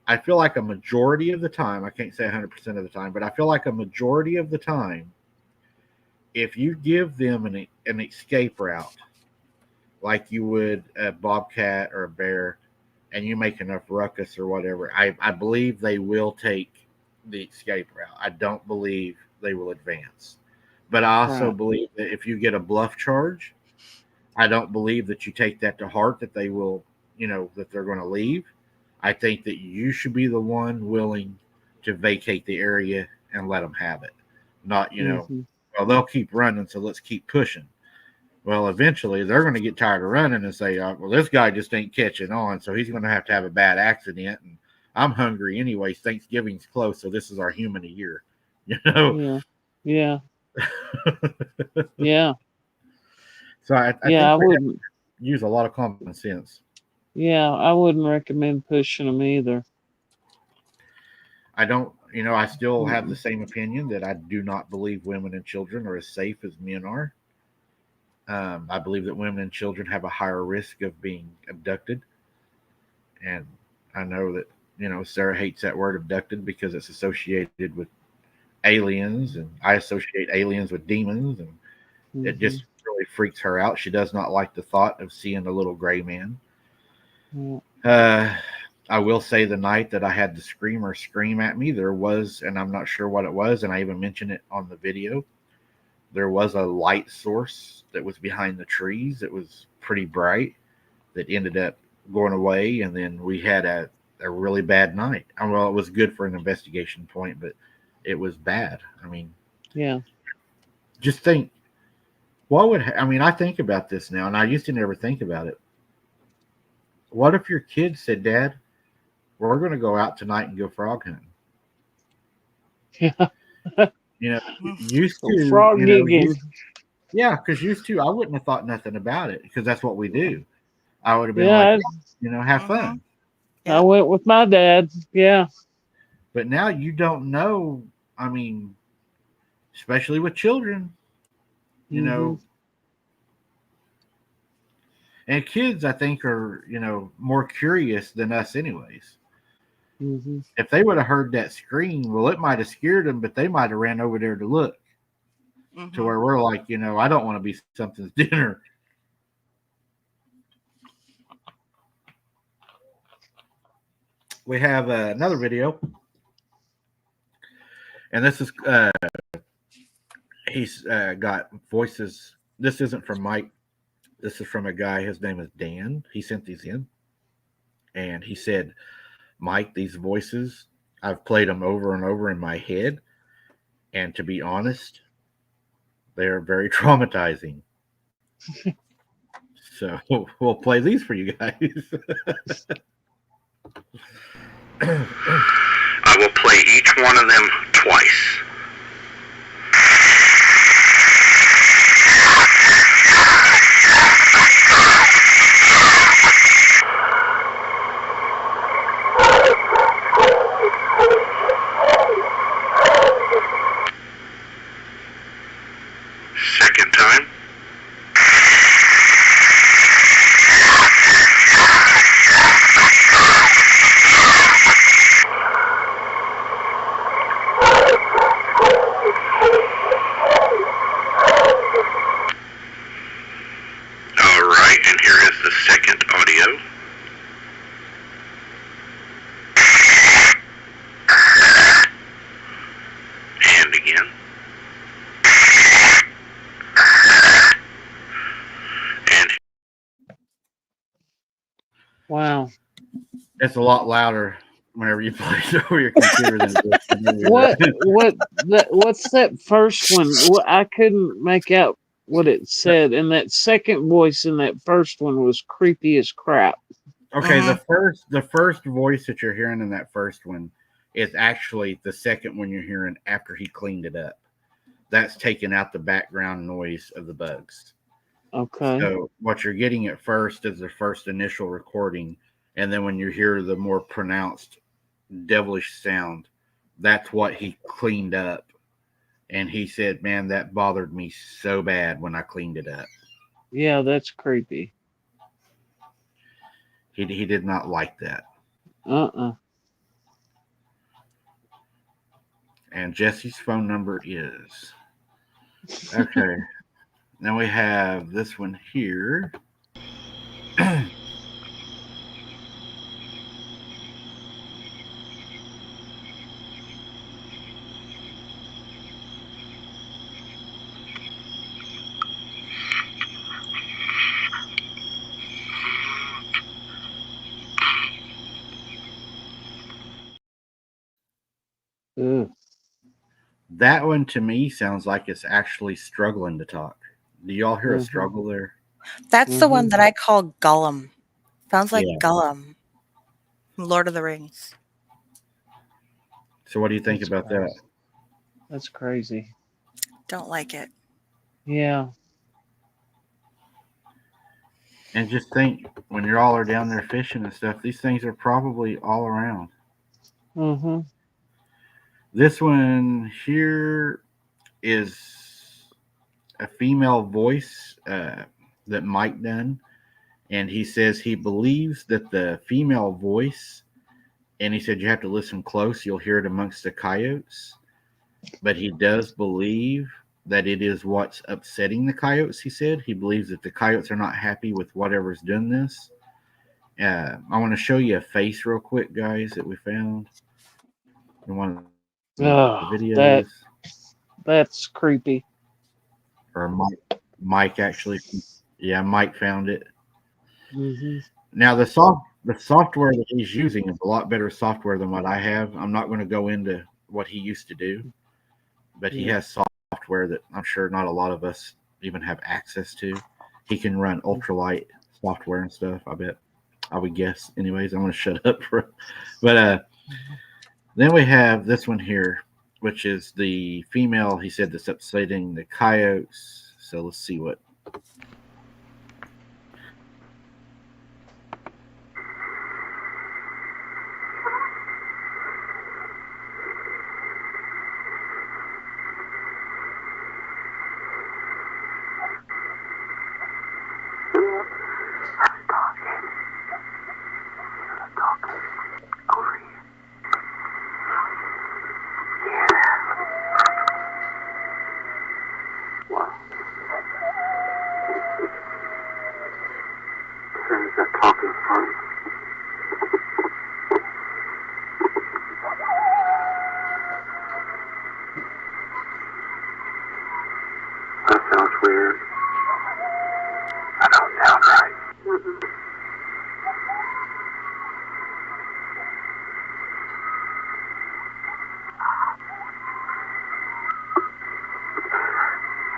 A: I feel like a majority of the time, I can't say 100% of the time, but I feel like a majority of the time, if you give them an escape route, like you would a bobcat or a bear, and you make enough ruckus or whatever, I believe they will take the escape route. I don't believe they will advance. But I also
B: Right.
A: believe that if you get a bluff charge, I don't believe that you take that to heart that they will, you know, that they're going to leave. I think that you should be the one willing to vacate the area and let them have it. Not, you know,
B: Hmm.
A: well, they'll keep running, so let's keep pushing. Well, eventually they're going to get tired of running and say, well, this guy just ain't catching on, so he's going to have a bad accident. And I'm hungry anyways. Thanksgiving's close, so this is our human a year, you know?
B: Yeah. Yeah. Yeah.
A: So I
B: Yeah.
A: think
B: I
A: we have
B: wouldn't.
A: to use a lot of common sense.
B: Yeah. I wouldn't recommend pushing them either.
A: I don't, you know, I still have the
B: Mm-mm.
A: same opinion that I do not believe women and children are as safe as men are. I believe that women and children have a higher risk of being abducted. And I know that, Sarah hates that word abducted because it's associated with aliens, and I associate aliens with demons, and it
B: Mm-hmm.
A: just really freaks her out. She does not like the thought of seeing a little gray man.
B: Yeah.
A: I will say the night that I had the screamer scream at me, there was, and I'm not sure what it was, and I even mentioned it on the video. There was a light source that was behind the trees. It was pretty bright that ended up going away, and then we had a really bad night. Well, it was good for an investigation point, but it was bad. I mean,
B: Yeah.
A: just think, what would I mean? I think about this now, and I used to never think about it. What if your kid said, "Dad, we're going to go out tonight and go frog hunting"?
B: Yeah.
A: Used
B: Go
A: to,
B: frog gigging.
A: yeah, because used to, I wouldn't have thought nothing about it because that's what we do. I would have been like,
B: Yeah.
A: have
C: Mm-hmm.
A: fun.
B: I
C: Yeah.
B: went with my dad. Yeah.
A: But now you don't know. I mean, especially with children, you
B: Mm-hmm.
A: know, and kids, I think, are, more curious than us, anyways.
B: Mm-hmm.
A: If they would have heard that scream, well, it might have scared them, but they might have ran over there to look, to
C: Mm-hmm.
A: where we're like, I don't want to be something's dinner. We have another video, and this is he's got voices. This isn't from Mike. This is from a guy. His name is Dan. He sent these in, and he said, "Mike, these voices, I've played them over and over in my head, and to be honest, they're very traumatizing. So we'll play these for you guys."
D: I will play each one of them twice. Second time. Alright, and here is the second audio. And again. And
B: Wow.
A: It's a lot louder whenever you play it over your computer than it is.
B: What's that first one? I couldn't make out what it said, and that second voice in that first one was creepy as crap.
A: Okay,
C: Mhm.
A: the first voice that you're hearing in that first one is actually the second one you're hearing after he cleaned it up. That's taking out the background noise of the bugs.
B: Okay.
A: So what you're getting at first is the first initial recording, and then when you hear the more pronounced devilish sound, that's what he cleaned up. And he said, "Man, that bothered me so bad when I cleaned it up."
B: Yeah, that's creepy.
A: He did not like that.
B: Uh-uh.
A: And Jesse's phone number is okay. Now we have this one here.
B: Ugh.
A: That one to me sounds like it's actually struggling to talk. Do y'all hear a
B: Mhm.
A: struggle there?
C: That's the one
B: Mhm.
C: that I call Gollum. Sounds like
A: Yeah.
C: Gollum from Lord of the Rings.
A: So what do you think
B: That's
A: about that?
B: crazy. That's crazy.
C: Don't like it.
B: Yeah.
A: And just think, when you all are down there fishing and stuff, these things are probably all around.
B: Mm-hmm.
A: This one here is a female voice that Mike done, and he says he believes that the female voice, and he said you have to listen close, you'll hear it amongst the coyotes, but he does believe that it is what's upsetting the coyotes. He said he believes that the coyotes are not happy with whatever's doing this. I want to show you a face real quick, guys, that we found in one of the
B: Oh,
A: videos.
B: that's creepy.
A: Or Mike actually, yeah, Mike found it.
B: Hmm.
A: Now the software that he's using is a lot better software than what I have. I'm not going to go into what he used to do, but he has software that I'm sure not a lot of us even have access to. He can run ultralight software and stuff. I would guess. Anyways, I'm going to shut up but then we have this one here, which is the female. He said that's upsetting the coyotes. So let's see what.
D: That sounds weird. That don't sound right.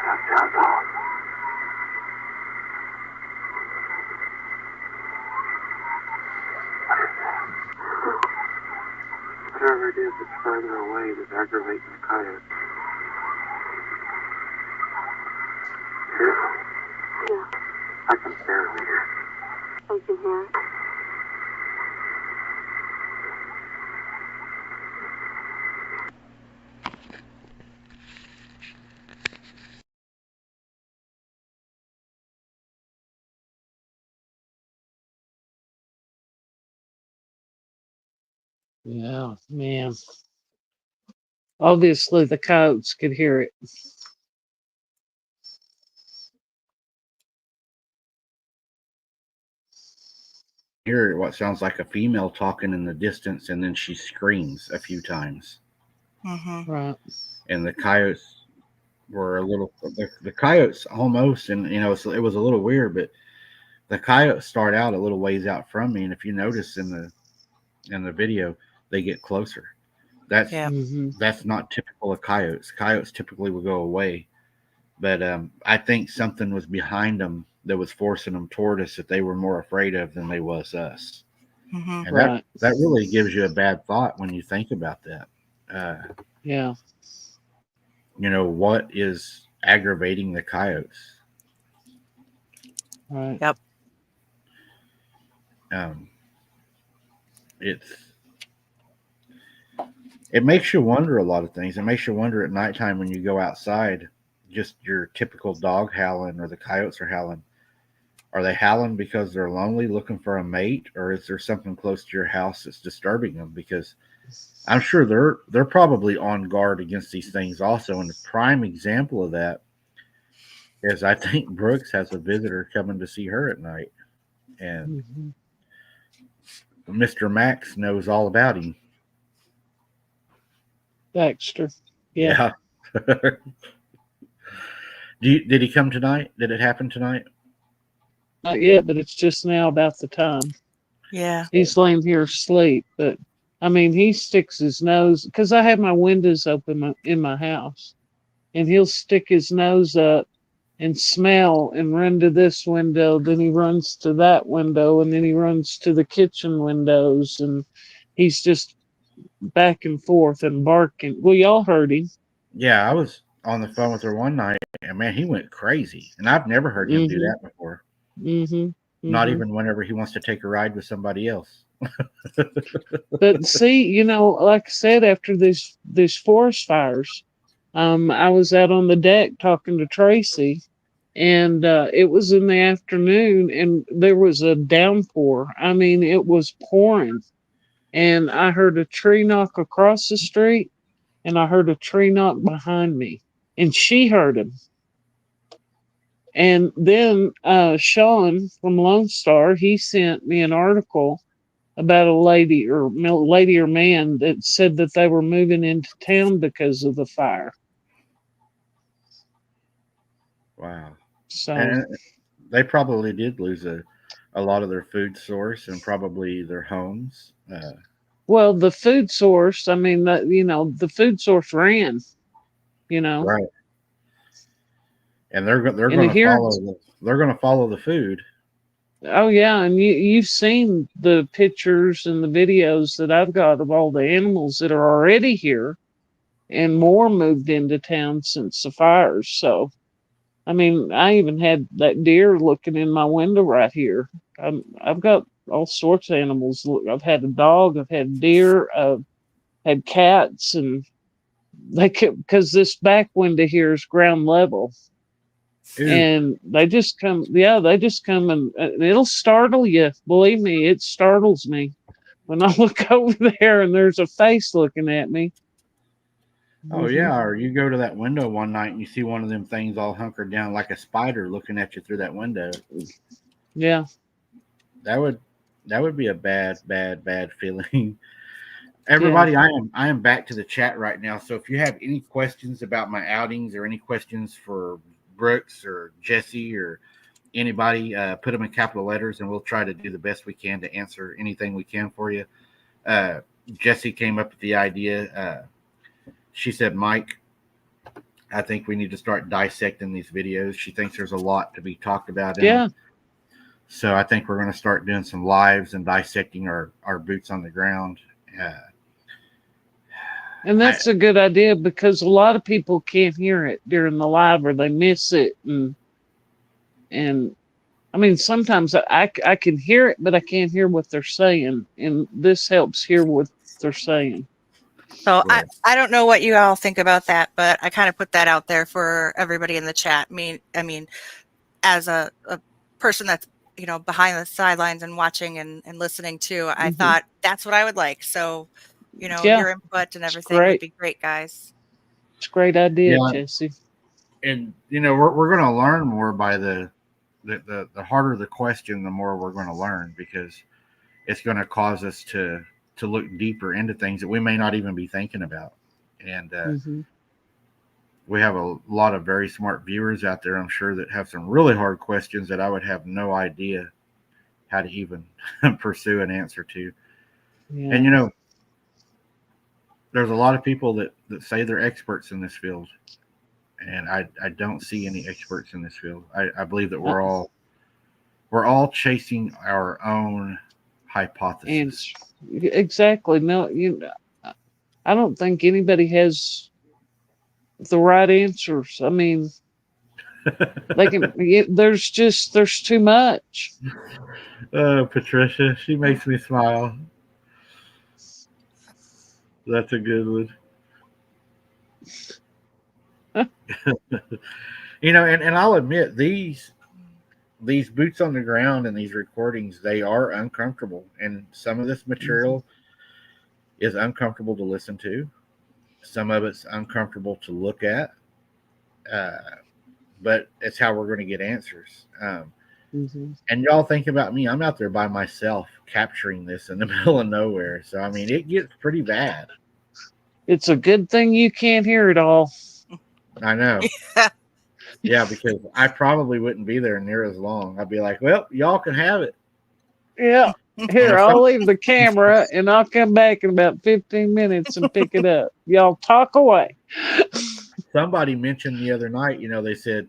D: That sounds off. What is that? Whatever it is that's further away that's aggravating the coyotes. Hear it? Yeah. I can barely hear it. I can hear it.
B: Yeah, man. Obviously, the coyotes could hear it.
A: Hear what sounds like a female talking in the distance, and then she screams a few times.
C: Mm-hmm.
B: Right.
A: And the coyotes were a little. The coyotes almost, and it was a little weird, but the coyotes start out a little ways out from me, and if you notice in the video, they get closer. That's that's not typical of coyotes. Coyotes typically will go away, but I think something was behind them that was forcing them toward us that they were more afraid of than they was us.
C: Mm-hmm.
A: And
B: Right.
A: that really gives you a bad thought when you think about that.
B: Yeah.
A: What is aggravating the coyotes?
B: Right.
C: Yep.
A: It makes you wonder a lot of things. It makes you wonder at nighttime when you go outside, just your typical dog howling or the coyotes are howling. Are they howling because they're lonely looking for a mate, or is there something close to your house that's disturbing them? Because I'm sure they're probably on guard against these things also. And the prime example of that is I think Brooks has a visitor coming to see her at night. And Mr. Max knows all about him.
B: Baxter. Yeah.
A: Did he come tonight? Did it happen tonight?
B: Not yet, but it's just now about the time.
C: Yeah.
B: He's laying here asleep, but I mean, he sticks his nose because I have my windows open in my house, and he'll stick his nose up and smell and run to this window. Then he runs to that window, and then he runs to the kitchen windows, and he's just back and forth and barking. Well, y'all heard him.
A: Yeah, I was on the phone with her one night, and man, he went crazy. And I've never heard him do that before. Not even whenever he wants to take a ride with somebody else.
B: But see, like I said, after these forest fires, I was out on the deck talking to Tracy, and it was in the afternoon, and there was a downpour. I mean, it was pouring, and I heard a tree knock across the street, and I heard a tree knock behind me, and she heard him. And then Sean from Lone Star, he sent me an article about a lady or man that said that they were moving into town because of the fire.
A: Wow.
B: So,
A: And they probably did lose a lot of their food source and probably their homes.
B: well, the food source, I mean, the food source ran,
A: Right. And they're
B: and
A: going to
B: here,
A: follow the food.
B: oh yeah, and you've seen the pictures and the videos that I've got of all the animals that are already here, and more moved into town since the fires. So, I mean, I even had that deer looking in my window right here. I've got all sorts of animals. I've had a dog, I've had deer, I've had cats, and they could, because this back window here is ground level.
A: Ew.
B: And they just come, and it'll startle you. Believe me, it startles me when I look over there and there's a face looking at me.
A: Oh yeah, or you go to that window one night and you see one of them things all hunkered down like a spider looking at you through that window.
B: Yeah.
A: That would be a bad feeling. Everybody, yeah. I am back to the chat right now. So if you have any questions about my outings or any questions for Brooks or Jesse or anybody, put them in capital letters and we'll try to do the best we can to answer anything we can for you. Jesse came up with the idea. She said, Mike, I think we need to start dissecting these videos. She thinks there's a lot to be talked about.
B: Yeah.
A: So I think we're going to start doing some lives and dissecting our boots on the ground.
B: And that's a good idea because a lot of people can't hear it during the live or they miss it. And I mean, sometimes I can hear it, but I can't hear what they're saying. And this helps hear what they're saying.
C: So right. I don't know what you all think about that, but I kind of put that out there for everybody in the chat. I mean, as a person that's, behind the sidelines and watching and listening to, I thought that's what I would like. So, your input and everything would be great, guys.
B: It's a great idea, Jesse.
A: And, we're going to learn more by the harder the question, the more we're going to learn because it's going to cause us to look deeper into things that we may not even be thinking about. And we have a lot of very smart viewers out there, I'm sure, that have some really hard questions that I would have no idea how to even pursue an answer to. Yeah. And, there's a lot of people that say they're experts in this field. And I don't see any experts in this field. I believe that we're all chasing our own hypothesis.
B: Exactly. No, I don't think anybody has the right answers. I mean, they can. There's too much.
A: Oh, Patricia, she makes me smile. That's a good one. And I'll admit these boots on the ground and these recordings, they are uncomfortable, and some of this material is uncomfortable to listen to. Some of it's uncomfortable to look at, but it's how we're going to get answers. And y'all think about me. I'm out there by myself capturing this in the middle of nowhere. So, I mean, it gets pretty bad.
B: It's a good thing you can't hear it all.
A: I know. Yeah, because I probably wouldn't be there near as long. I'd be like, well, y'all can have it.
B: Yeah. Here, I'll leave the camera and I'll come back in about 15 minutes and pick it up. Y'all talk away.
A: Somebody mentioned the other night, they said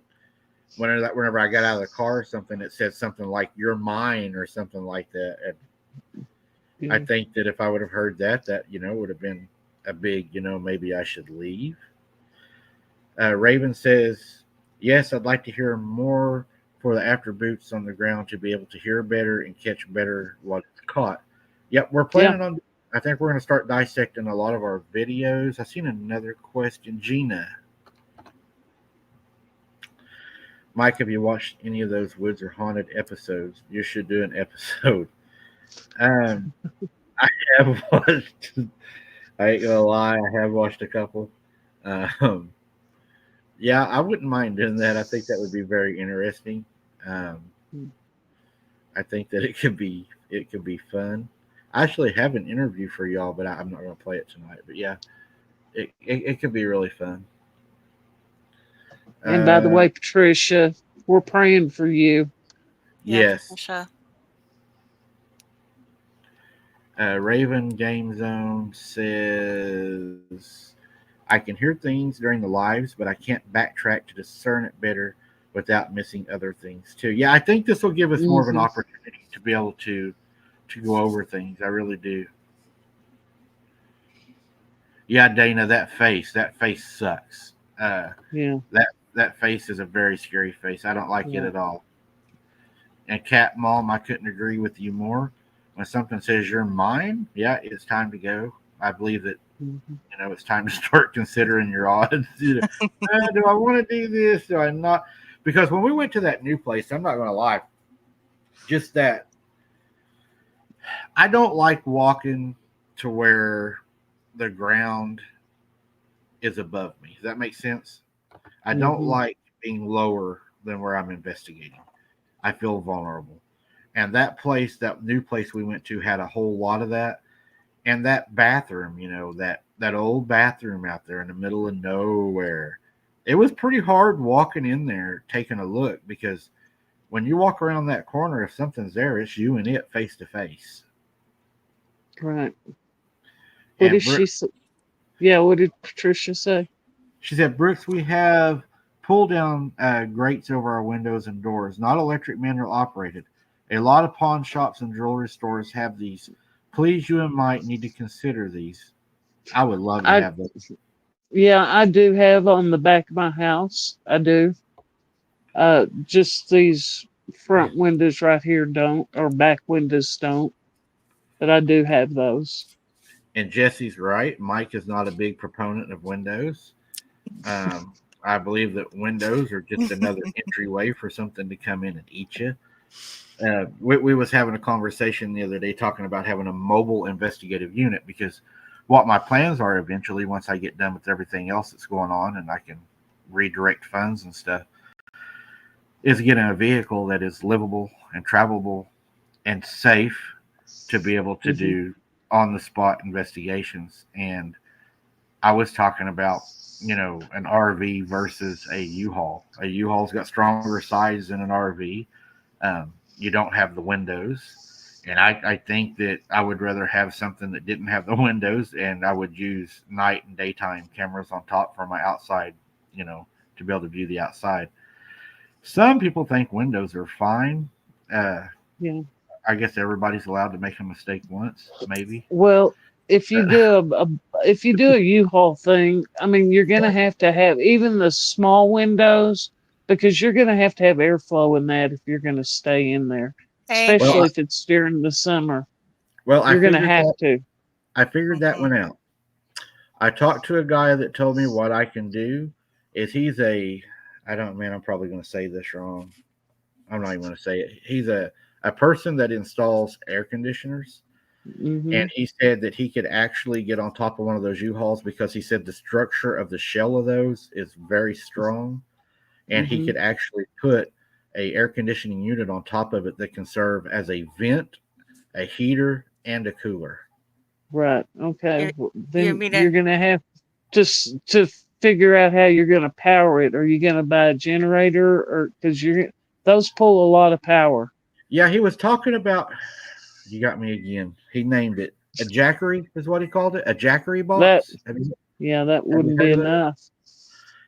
A: whenever I got out of the car or something, it said something like "you're mine" or something like that. And I think that if I would have heard that would have been a big, maybe I should leave. Raven says, yes, I'd like to hear more for the after boots on the ground to be able to hear better and catch better what is caught. Yep, we're planning on. I think we're going to start dissecting a lot of our videos. I seen another question, Gina. Mike, have you watched any of those Woods Are Haunted episodes? You should do an episode. Um, I have watched. I ain't gonna lie, I have watched a couple. Um, yeah, I wouldn't mind doing that. I think that would be very interesting. Um, I think that it could be fun. I actually have an interview for y'all, but I'm not gonna play it tonight. But yeah, it could be really fun.
B: And by the
A: Uh,
B: way, Patricia, we're praying for you.
C: Yeah,
A: yes.
C: Patricia.
A: Raven Game Zone says, I can hear things during the lives, but I can't backtrack to discern it better without missing other things too. Yeah, I think this will give us more of an
B: Hmm.
A: opportunity to be able to go over things. I really do. Yeah, Dana, that face sucks.
B: Yeah.
A: That face is a very scary face. I don't like it
B: Yeah.
A: at all. And Cat Mom, I couldn't agree with you more. When something says you're mine, yeah, it's time to go. I believe that
B: Hmm.
A: it's time to start considering your odds. Do I want to do this? Do I not? Because when we went to that new place, I'm not going to lie, just that I don't like walking to where the ground is above me. Does that make sense? I don't
B: Hmm.
A: like being lower than where I'm investigating. I feel vulnerable. And that place, that new place we went to, had a whole lot of that. And that bathroom, that old bathroom out there in the middle of nowhere, it was pretty hard walking in there, taking a look, because when you walk around that corner, if something's there, it's you and it face to face.
B: Right. What did
A: And
B: she say? Yeah, what did Patricia say?
A: she said, Brooks, we have pull down grates over our windows and doors, not electric manual operated. A lot of pawn shops and jewelry stores have these. Please, you and Mike need to consider these. I would love to
B: I
A: have those.
B: Yeah, I do have on the back of my house. I do. Just these front windows right here don't, or back windows don't, but I do have those.
A: And Jesse's right. Mike is not a big proponent of windows. Um, I believe that windows are just another entryway for something to come in and eat you. We was having a conversation the other day talking about having a mobile investigative unit, because what my plans are eventually, once I get done with everything else that's going on and I can redirect funds and stuff, is getting a vehicle that is livable and travelable and safe to be able to
B: Hmm.
A: do on the spot investigations. And I was talking about, an RV versus a U-Haul. A U-Haul's got stronger sides than an RV. You don't have the windows. And I think that I would rather have something that didn't have the windows, and I would use night and daytime cameras on top for my outside, to be able to view the outside. Some people think windows are fine. Uh,
B: Yeah.
A: I guess everybody's allowed to make a mistake once, maybe.
B: Well, if you
A: Uh,
B: do if you do a U-Haul thing, I mean, you're gonna to have even the small windows because you're gonna have to have airflow in that if you're gonna stay in there,
C: Thank
A: well,
C: you.
B: especially if it's during the summer.
A: well, I
B: You're gonna
A: figured
B: have
A: that
B: to.
A: I figured that
C: Mhm.
A: one out. I talked to a guy that told me what I can do. Is he's a I don't man, I'm probably going to say this wrong. I'm not even going to say it. He's a person that installs air conditioners, and
B: Hmm.
A: he said that he could actually get on top of one of those U-Hauls, because he said the structure of the shell of those is very strong, and he
B: Hmm.
A: could actually put a air conditioning unit on top of it that can serve as a vent, a heater, and a cooler.
B: Right. Okay.
C: You, you
B: Then
C: mean
B: you're
C: it?
B: gonna have to figure out how you're gonna power it. Are you gonna buy a generator, or because you're those pull a lot of power?
A: Yeah, he was talking about. You got me again. He named it a jackery, is what he called it. A jackery
B: That
A: box.
B: Yeah, that
A: Have you
B: wouldn't be
A: heard of those?
B: enough.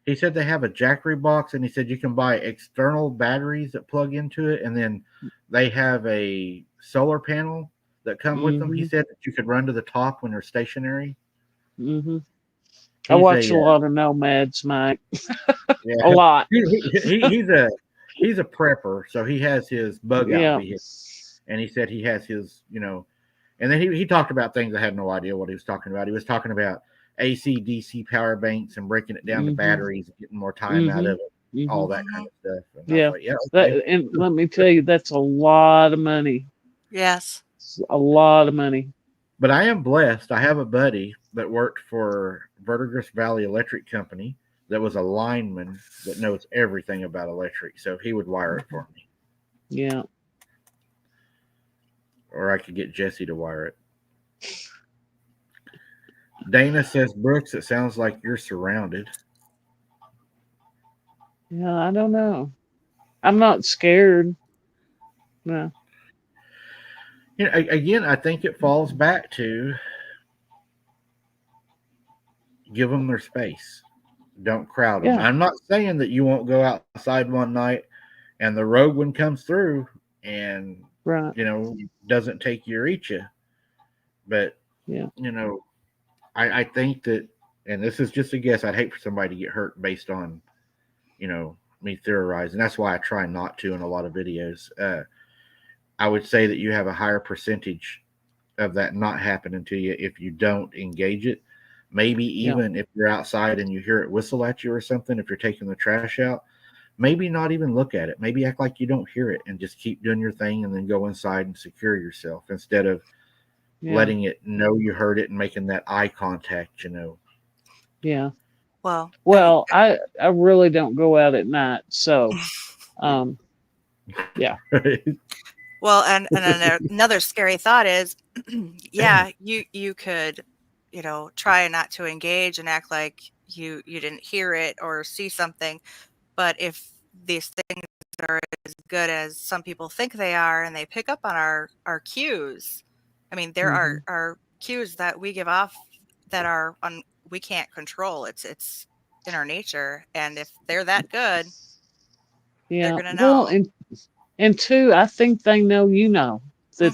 A: He said they have a jackery box, and he said you can buy external batteries that plug into it, and then they have a solar panel that come with them. He
B: Hmm.
A: said that you could run to the top when they're stationary.
B: Hmm. I
A: He's
B: watch
A: a
B: a lot of nomads, Mike.
A: yeah.
B: A lot.
A: He's a prepper, so he has his bug out
B: Yeah.
A: vehicle, and he said he has his. And then he talked about things I had no idea what he was talking about. He was talking about AC DC power banks and breaking it down to
B: Hmm.
A: batteries and getting more time out
B: Hmm.
A: of it. all
B: Mhm.
A: that kind of stuff. And I was
B: Yeah.
A: like, yeah, okay.
B: And let me tell you, that's a lot of money.
C: Yes.
B: It's a lot of money.
A: But I am blessed. I have a buddy that worked for Verdigris Valley Electric Company that was a lineman that knows everything about electric. So he would wire it for me,
B: Yeah.
A: or I could get Jesse to wire it. Dana says, Brooks, it sounds like you're surrounded.
B: Yeah, I don't know. I'm not scared. No.
A: You know, again, I think it falls back to give them their space. Don't crowd them.
B: Yeah.
A: I'm not saying that you won't go outside one night and the rogue one comes through and,
B: Right.
A: doesn't take you or eat you. But,
B: Yeah.
A: I think that, and this is just a guess, I'd hate for somebody to get hurt based on, me theorizing. That's why I try not to in a lot of videos. I would say that you have a higher percentage of that not happening to you if you don't engage it. Maybe
B: Yeah.
A: even if you're outside and you hear it whistle at you or something, if you're taking the trash out, maybe not even look at it. Maybe act like you don't hear it and just keep doing your thing and then go inside and secure yourself instead of
B: Yeah.
A: letting it know you heard it and making that eye contact,
B: Yeah.
C: Well,
B: Well, I really don't go out at night, so yeah.
C: well, and another scary thought is, yeah, you could, try not to engage and act like you didn't hear it or see something, but if these things are as good as some people think they are and they pick up on our cues, I mean, there
B: Mhm.
C: are cues that we give off that are we can't control. It's in our nature, and if they're that good, they're
B: Yeah.
C: gonna
B: Well,
C: know.
B: and two, I think they know that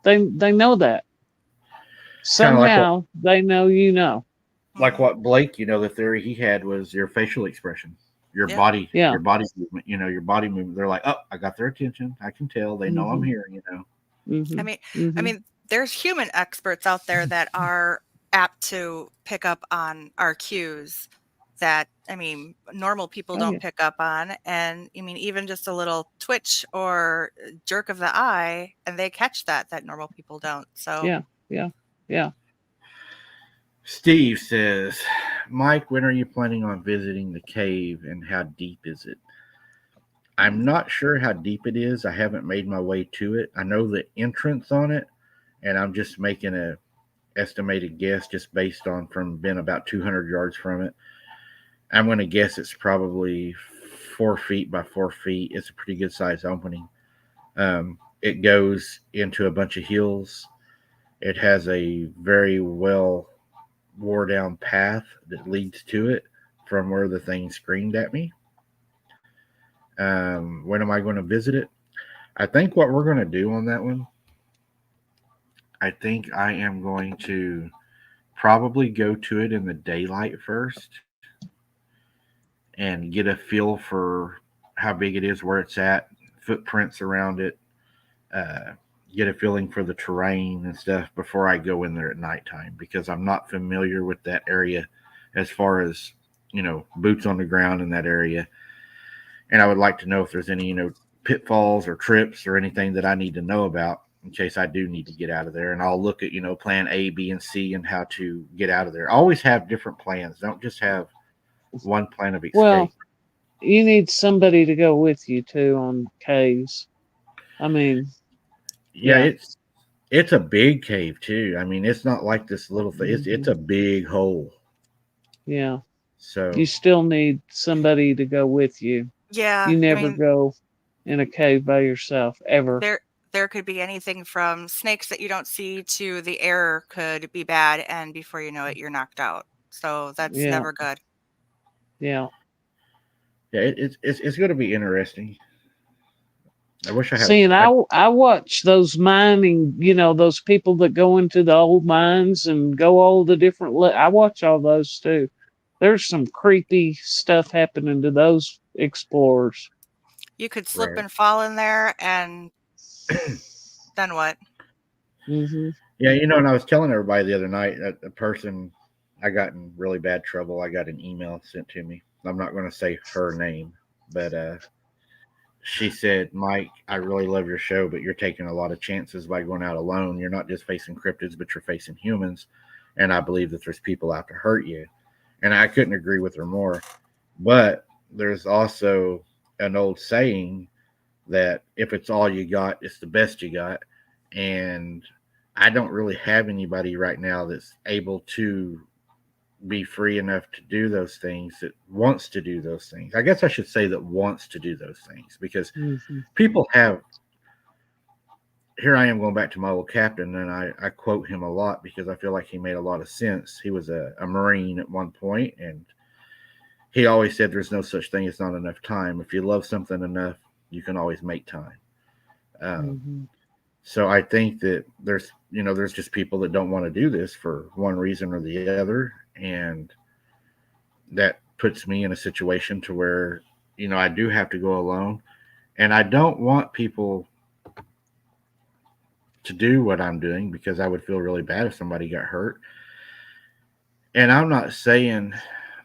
C: Hmm.
B: they know that.
A: Kind of
B: Somehow they know
A: like
C: Hmm.
A: what Blake, the theory he had was your facial expression, your
C: Yeah.
A: body,
B: Yeah.
A: your body movement, your body movement. They're like, oh, I got their attention. I can tell. They know I'm
B: Mhm.
A: here,
C: I
B: Mhm.
C: mean, I
B: Mhm.
C: mean, there's human experts out there that are apt to pick up on our cues that, I mean, normal people
B: Oh
C: don't
B: yeah.
C: pick up on. And I mean, even just a little twitch or jerk of the eye, and they catch that normal people don't. So
B: Yeah. Yeah. Yeah.
A: Steve says, Mike, when are you planning on visiting the cave and how deep is it? I'm not sure how deep it is. I haven't made my way to it. I know the entrance on it, and I'm just making a estimated guess just based on from being about 200 yards from it. I'm going to guess it's probably 4 feet by 4 feet. It's a pretty good size opening. It goes into a bunch of hills. It has a very well wore down path that leads to it from where the thing screamed at me. When am I going to visit it? I think what we're going to do on that one, I think I am going to probably go to it in the daylight first and get a feel for how big it is, where it's at, footprints around it, uh, get a feeling for the terrain and stuff before I go in there at nighttime because I'm not familiar with that area as far as, boots on the ground in that area. And I would like to know if there's any, pitfalls or trips or anything that I need to know about in case I do need to get out of there. And I'll look at, plan A, B, and C and how to get out of there. Always have different plans. Don't just have one plan of
B: Well,
A: escape.
B: you need somebody to go with you too on caves. I mean,
A: Yeah,
B: yeah.
A: it's a big cave too. I mean, it's not like this little thing. It's
B: Mhm.
A: a big hole.
B: Yeah. You
A: So
B: still need somebody to go with you.
C: yeah,
B: You
C: I
B: never
C: mean,
B: go in a cave by yourself ever.
C: there could be anything from snakes that you don't see to the air could be bad, and before you know it, you're knocked out. So that's
B: Yeah.
C: never good.
B: Yeah.
A: yeah, it's going to be interesting. I wish I had.
B: See, and I watch those mining, those people that go into the old mines and go all the different. I watch all those too. There's some creepy stuff happening to those explorers.
C: You could slip
A: Right.
C: and fall in there, and then what?
B: Hmm.
A: Yeah, and I was telling everybody the other night that the person I got in really bad trouble. I got an email sent to me I'm not going to say her name, but she said, Mike, I really love your show, but you're taking a lot of chances by going out alone. You're not just facing cryptids, but you're facing humans. And I believe that there's people out to hurt you. And I couldn't agree with her more. But there's also an old saying that if it's all you got, it's the best you got. And I don't really have anybody right now that's able to be free enough to do those things, that wants to do those things. I guess I should say that wants to do those things, because
B: Mm-hmm.
A: people have. Here I am going back to my old captain, and I quote him a lot because I feel like he made a lot of sense. He was a Marine at one point, and he always said there's no such thing as not enough time. If you love something enough, you can always make time. Um,
B: Mm-hmm.
A: so I think that there's just people that don't want to do this for one reason or the other, and that puts me in a situation to where I do have to go alone, and I don't want people to do what I'm doing because I would feel really bad if somebody got hurt. And I'm not saying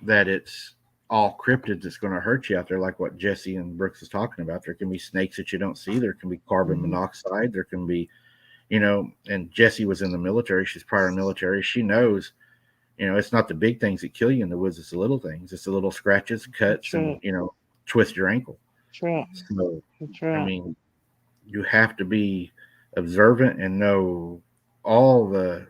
A: that it's all cryptids that's going to hurt you out there, like what Jesse and Brooks is talking about. There can be snakes that you don't see. There can be carbon
B: Mm-hmm.
A: monoxide. There can be, and Jesse was in the military. She's prior military. She knows, it's not the big things that kill you in the woods. It's the little things. It's the little scratches, cuts,
B: That's right.
A: and, twist your ankle.
B: That's right.
A: So,
B: That's
A: I
B: right.
A: mean, you have to be observant and know all the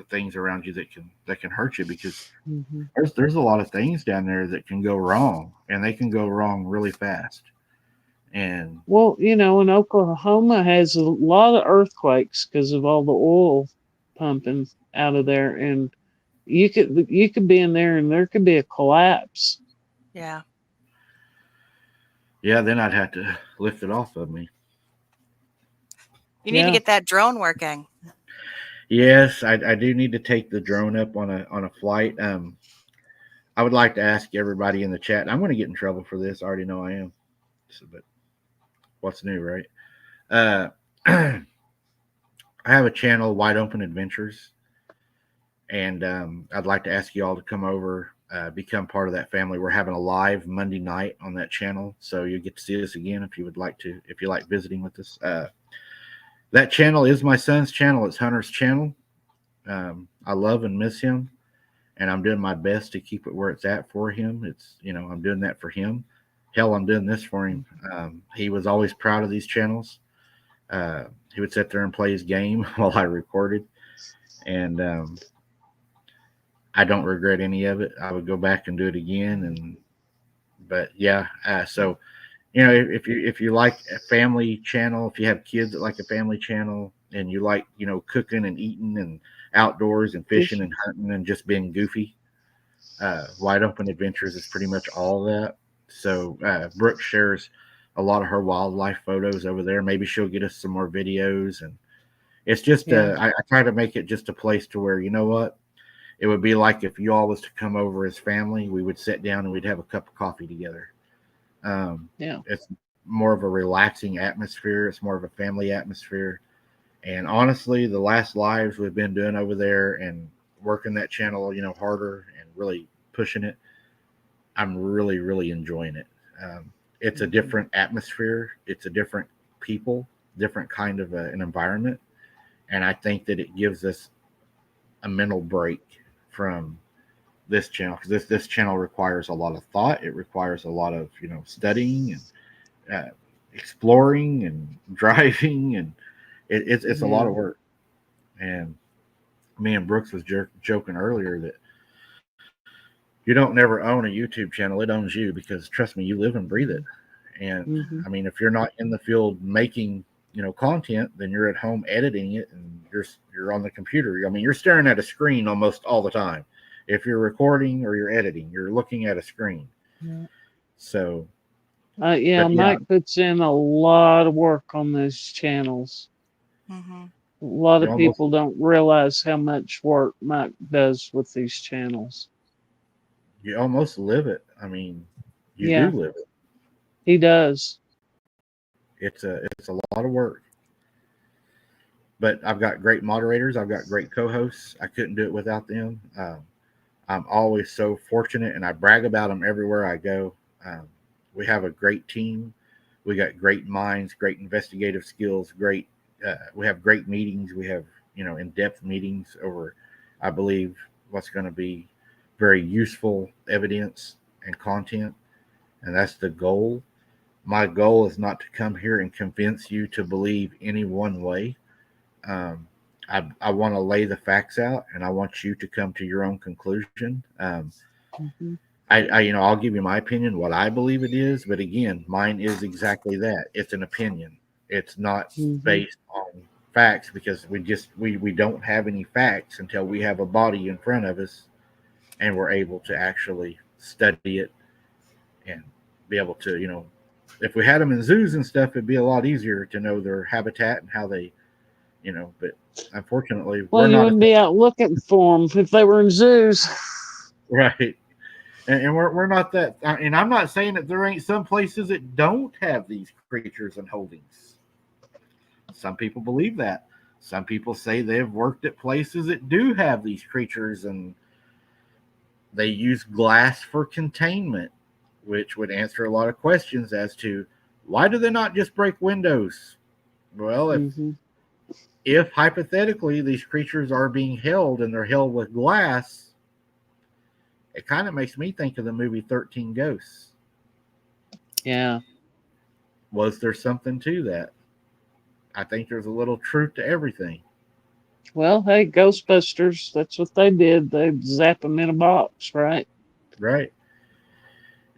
A: things around you that can hurt you, because
B: Mm-hmm.
A: there's a lot of things down there that can go wrong, and they can go wrong really fast. And
B: Well, and Oklahoma has a lot of earthquakes because of all the oil pumping out of there, and you could be in there and there could be a collapse.
C: Yeah.
A: yeah, then I'd have to lift it off of me.
C: You need to
B: Yeah.
C: get that drone working.
A: Yes, I do need to take the drone up on a flight. I would like to ask everybody in the chat, and I'm going to get in trouble for this. I already know I am. But what's new, right? I have a channel, Wide Open Adventures, and I'd like to ask you all to come over, become part of that family. We're having a live Monday night on that channel, so you get to see us again if you would like to, if you like visiting with us. That channel is my son's channel. It's Hunter's channel. I love and miss him, and I'm doing my best to keep it where it's at for him. It's I'm doing that for him. Hell, I'm doing this for him. He was always proud of these channels. He would sit there and play his game while I recorded, and I don't regret any of it. I would go back and do it again. But yeah, so if you like a family channel, if you have kids that like a family channel, and you like cooking and eating and outdoors and fishing and hunting and just being goofy, Wide Open Adventures is pretty much all that. So Brooke shares a lot of her wildlife photos over there. Maybe she'll get us some more videos, and it's just
B: Yeah.
A: I try to make it just a place to where what it would be like if you all was to come over as family. We would sit down and we'd have a cup of coffee together.
B: Yeah.
A: It's more of a relaxing atmosphere. It's more of a family atmosphere. And honestly, the last lives we've been doing over there and working that channel, harder and really pushing it, I'm really, really enjoying it. It's a different atmosphere. It's a different people, different kind of an environment. And I think that it gives us a mental break from this channel, because this channel requires a lot of thought. It requires a lot of studying and exploring and driving, and it's a lot of work. And me and Brooks was joking earlier that you don't never own a YouTube channel. It owns you, because trust me, you live and breathe it. And
B: Mm-hmm.
A: I mean, if you're not in the field making content, then you're at home editing it, and you're on the computer. I mean, you're staring at a screen almost all the time. If you're recording or you're editing, you're looking at a screen.
B: Yeah.
A: So
B: Yeah,
A: but yeah,
B: Mike puts in a lot of work on those channels.
C: Mm-hmm.
B: A lot
A: you
B: of
A: almost
B: people don't realize how much work Mike does with these channels.
A: you almost live it. I mean, you do
B: Yeah,
A: live it.
B: he does.
A: It's a lot of work. But I've got great moderators. I've got great co-hosts. I couldn't do it without them. I'm always so fortunate, and I brag about them everywhere I go. We have a great team. We got great minds, great investigative skills, great. We have great meetings. We have in-depth meetings over, I believe, what's going to be very useful evidence and content, and that's the goal. My goal is not to come here and convince you to believe any one way. Um, I want to lay the facts out, and I want you to come to your own conclusion.
B: Mhm.
A: I'll give you my opinion, what I believe it is, but again, mine is exactly that. It's an opinion. It's not
B: Mhm.
A: based on facts because we don't have any facts until we have a body in front of us and we're able to actually study it and be able to, if we had them in zoos and stuff, it'd be a lot easier to know their habitat and how they, but unfortunately,
B: Well,
A: we're
B: you
A: not at
B: wouldn't
A: that.
B: be out looking for them if they were in zoos.
A: Right. And we're not that. And I'm not saying that there ain't some places that don't have these creatures and holdings. Some people believe that. Some people say they've worked at places that do have these creatures and they use glass for containment, which would answer a lot of questions as to why do they not just break windows? Well,
B: Hmm.
A: if hypothetically these creatures are being held and they're held with glass, it kind of makes me think of the movie 13 Ghosts.
B: Yeah.
A: Was there something to that? I think there's a little truth to everything.
B: Well, hey, Ghostbusters, that's what they did. They zap them in a box, right?
A: Right.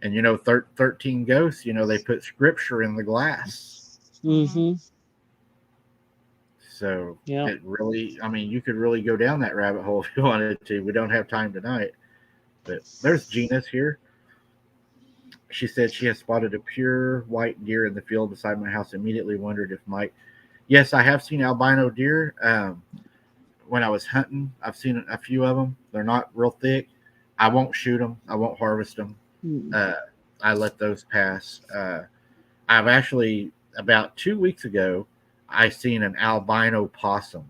A: And 13 Ghosts, they put scripture in the glass.
B: Mm-hmm.
A: So
B: Yeah.
A: it really, I mean, you could really go down that rabbit hole if you wanted to. We don't have time tonight. But there's Gina's here. She said she has spotted a pure white deer in the field beside my house. Immediately wondered if Mike. Yes, I have seen albino deer. When I was hunting, I've seen a few of them. They're not real thick. I won't shoot them. I won't harvest them.
B: Mm.
A: Uh, I let those pass. I've actually about 2 weeks ago, I seen an albino possum,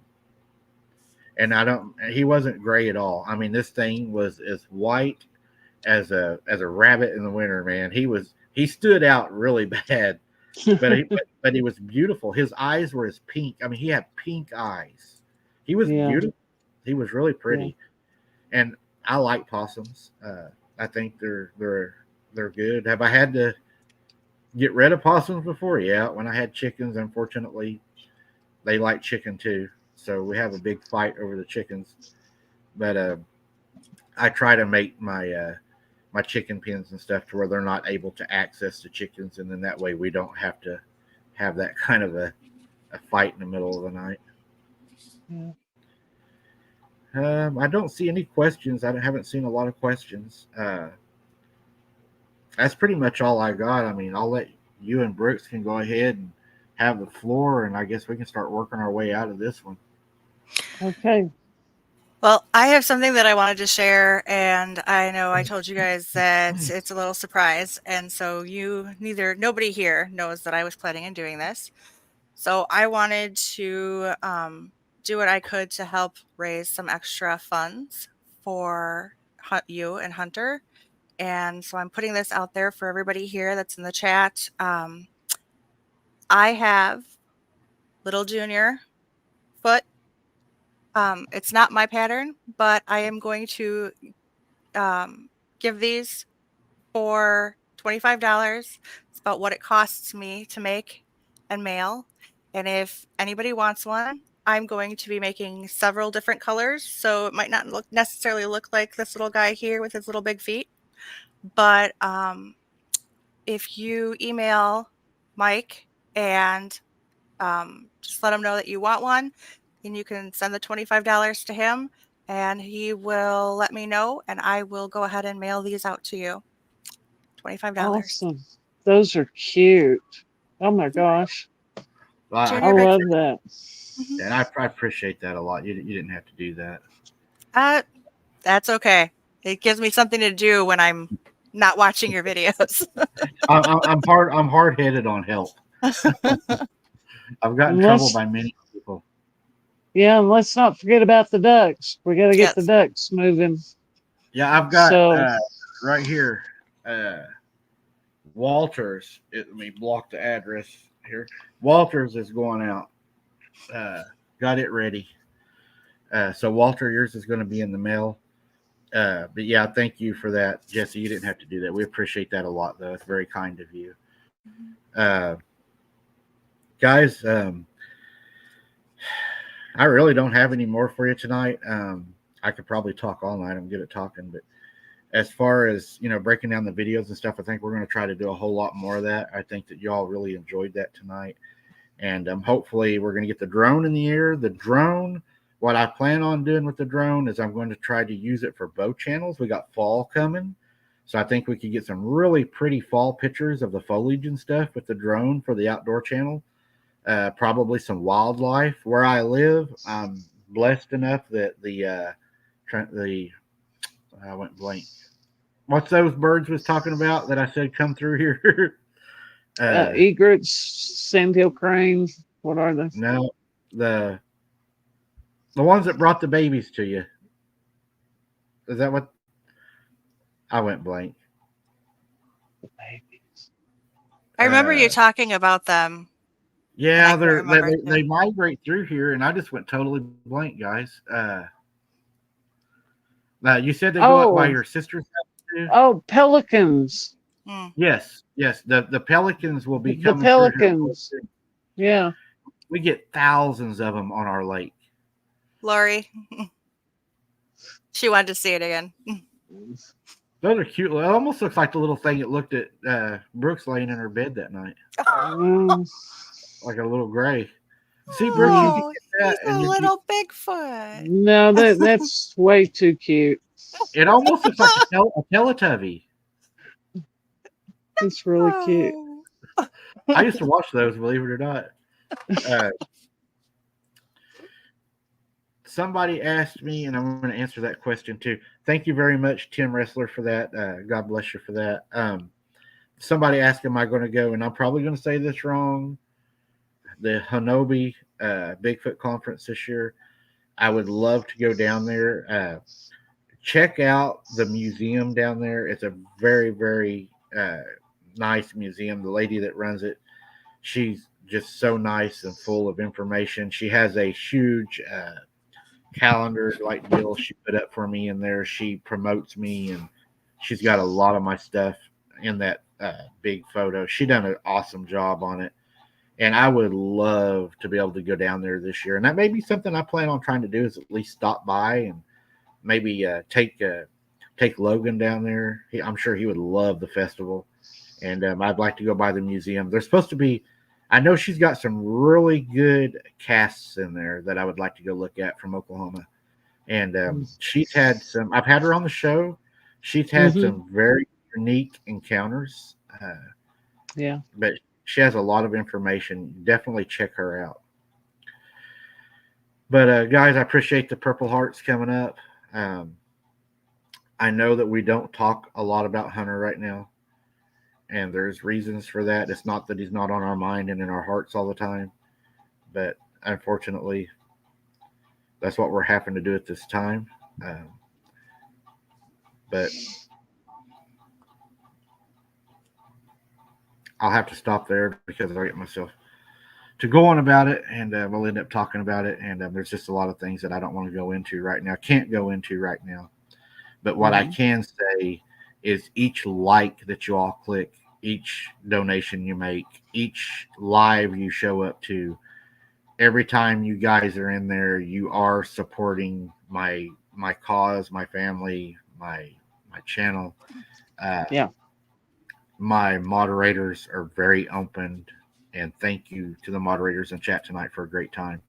A: and I don't. He wasn't gray at all. I mean, this thing was as white as a rabbit in the winter. Man, he stood out really bad, but he was beautiful. His eyes were as pink. I mean, he had pink eyes. He was
B: Yeah.
A: beautiful. He was really
B: Yeah.
A: pretty, and I like possums. I think they're good. Have I had to get rid of possums before? Yeah, when I had chickens, unfortunately, they like chicken too. So we have a big fight over the chickens. But I try to make my chicken pens and stuff to where they're not able to access the chickens, and then that way we don't have to have that kind of a fight in the middle of the night.
B: Yeah.
A: I don't see any questions. I haven't seen a lot of questions. That's pretty much all I got. I mean, I'll let you and Brooks can go ahead and have the floor, and I guess we can start working our way out of this one.
B: Okay.
C: Well, I have something that I wanted to share, and I know I told you guys that it's a little surprise, and so nobody here knows that I was planning on doing this. So I wanted to do what I could to help raise some extra funds for you and Hunter. And so I'm putting this out there for everybody here that's in the chat. I have Little Junior foot. It's not my pattern, but I am going to give these for $25. It's about what it costs me to make and mail. And if anybody wants one, I'm going to be making several different colors. So it might not necessarily look like this little guy here with his little big feet. But if you email Mike and just let him know that you want one, and you can send the $25 to him, and he will let me know, and I will go ahead and mail these out to you. $25.
B: Awesome. Those are cute. Oh my gosh.
A: Well,
B: I
C: Junior Big.
B: love that.
A: and I appreciate that a lot. You didn't have to do that.
C: That's okay. It gives me something to do when I'm not watching your videos.
A: I'm hard headed on help. I've gotten in trouble by many people.
B: Yeah, and let's not forget about the ducks. We got to get the
C: Yes.
B: ducks moving.
A: Yeah, I've got
B: So
A: right here. Walters. Let me block the address here. Walters is going out. Got it ready. So Walter, yours is going to be in the mail. But yeah, thank you for that, Jesse. You didn't have to do that. We appreciate that a lot, though. It's very kind of you. Uh, guys, I really don't have any more for you tonight. I could probably talk all night. I'm good at talking, but as far as breaking down the videos and stuff, I think we're going to try to do a whole lot more of that. I think that y'all really enjoyed that tonight, and hopefully we're going to get the drone in the air. The drone. What I plan on doing with the drone is I'm going to try to use it for bow channels. We got fall coming, so I think we could get some really pretty fall pictures of the foliage and stuff with the drone for the outdoor channel. Probably some wildlife where I live. I'm blessed enough that I went blank. What's those birds was talking about that I said come through here?
B: egrets, sandhill crane. What are they?
A: No, the ones that brought the babies to you. Is that what? I went blank.
C: I remember you talking about them.
A: Yeah,
C: remember
A: they migrate through here, and I just went totally blank, guys. Now you said they go up by your sister's house too?
B: Oh, pelicans.
A: Yes. The pelicans will be
B: The
A: coming
B: pelicans.
A: through here.
B: Yeah.
A: We get thousands of them on our lake.
C: Lori, she wanted to see it again.
A: Those are cute. It almost looks like the little thing that looked at Brooks laying in her bed that night, like a little gray. See, Brooks, you can get that,
C: he's a little Bigfoot.
B: No, that's way too cute.
A: It almost looks like a Teletubby.
B: It's really cute.
A: I used to watch those, believe it or not. Somebody asked me, and I'm going to answer that question too. Thank you very much, Tim Wrestler, for that. God bless you for that. Somebody asked, am I going to go? And I'm probably going to say this wrong. The Hanobi Bigfoot conference this year. I would love to go down there. Check out the museum down there. It's a very, very nice museum. The lady that runs it, she's just so nice and full of information. She has a huge calendar like deal she put up for me in there. She promotes me, and she's got a lot of my stuff in that big photo. She done an awesome job on it, and I would love to be able to go down there this year. And that may be something I plan on trying to do, is at least stop by and maybe take Logan down there. I'm sure he would love the festival, and I'd like to go by the museum. There's supposed to be, I know she's got some really good casts in there that I would like to go look at from Oklahoma. And she's had some, I've had her on the show. She's had some very unique encounters.
B: Yeah.
A: But she has a lot of information. Definitely check her out. But guys, I appreciate the Purple Hearts coming up. I know that we don't talk a lot about Hunter right now, and there's reasons for that. It's not that he's not on our mind and in our hearts all the time, but unfortunately, that's what we're having to do at this time. But I'll have to stop there because I get myself to go on about it, and we'll end up talking about it. And there's just a lot of things that I don't want to go into right now. Can't go into right now. But what I can say is each like that you all click, each donation you make, each live you show up to, every time you guys are in there, you are supporting my cause, my family, my channel. My moderators are very open, and thank you to the moderators in chat tonight for a great time.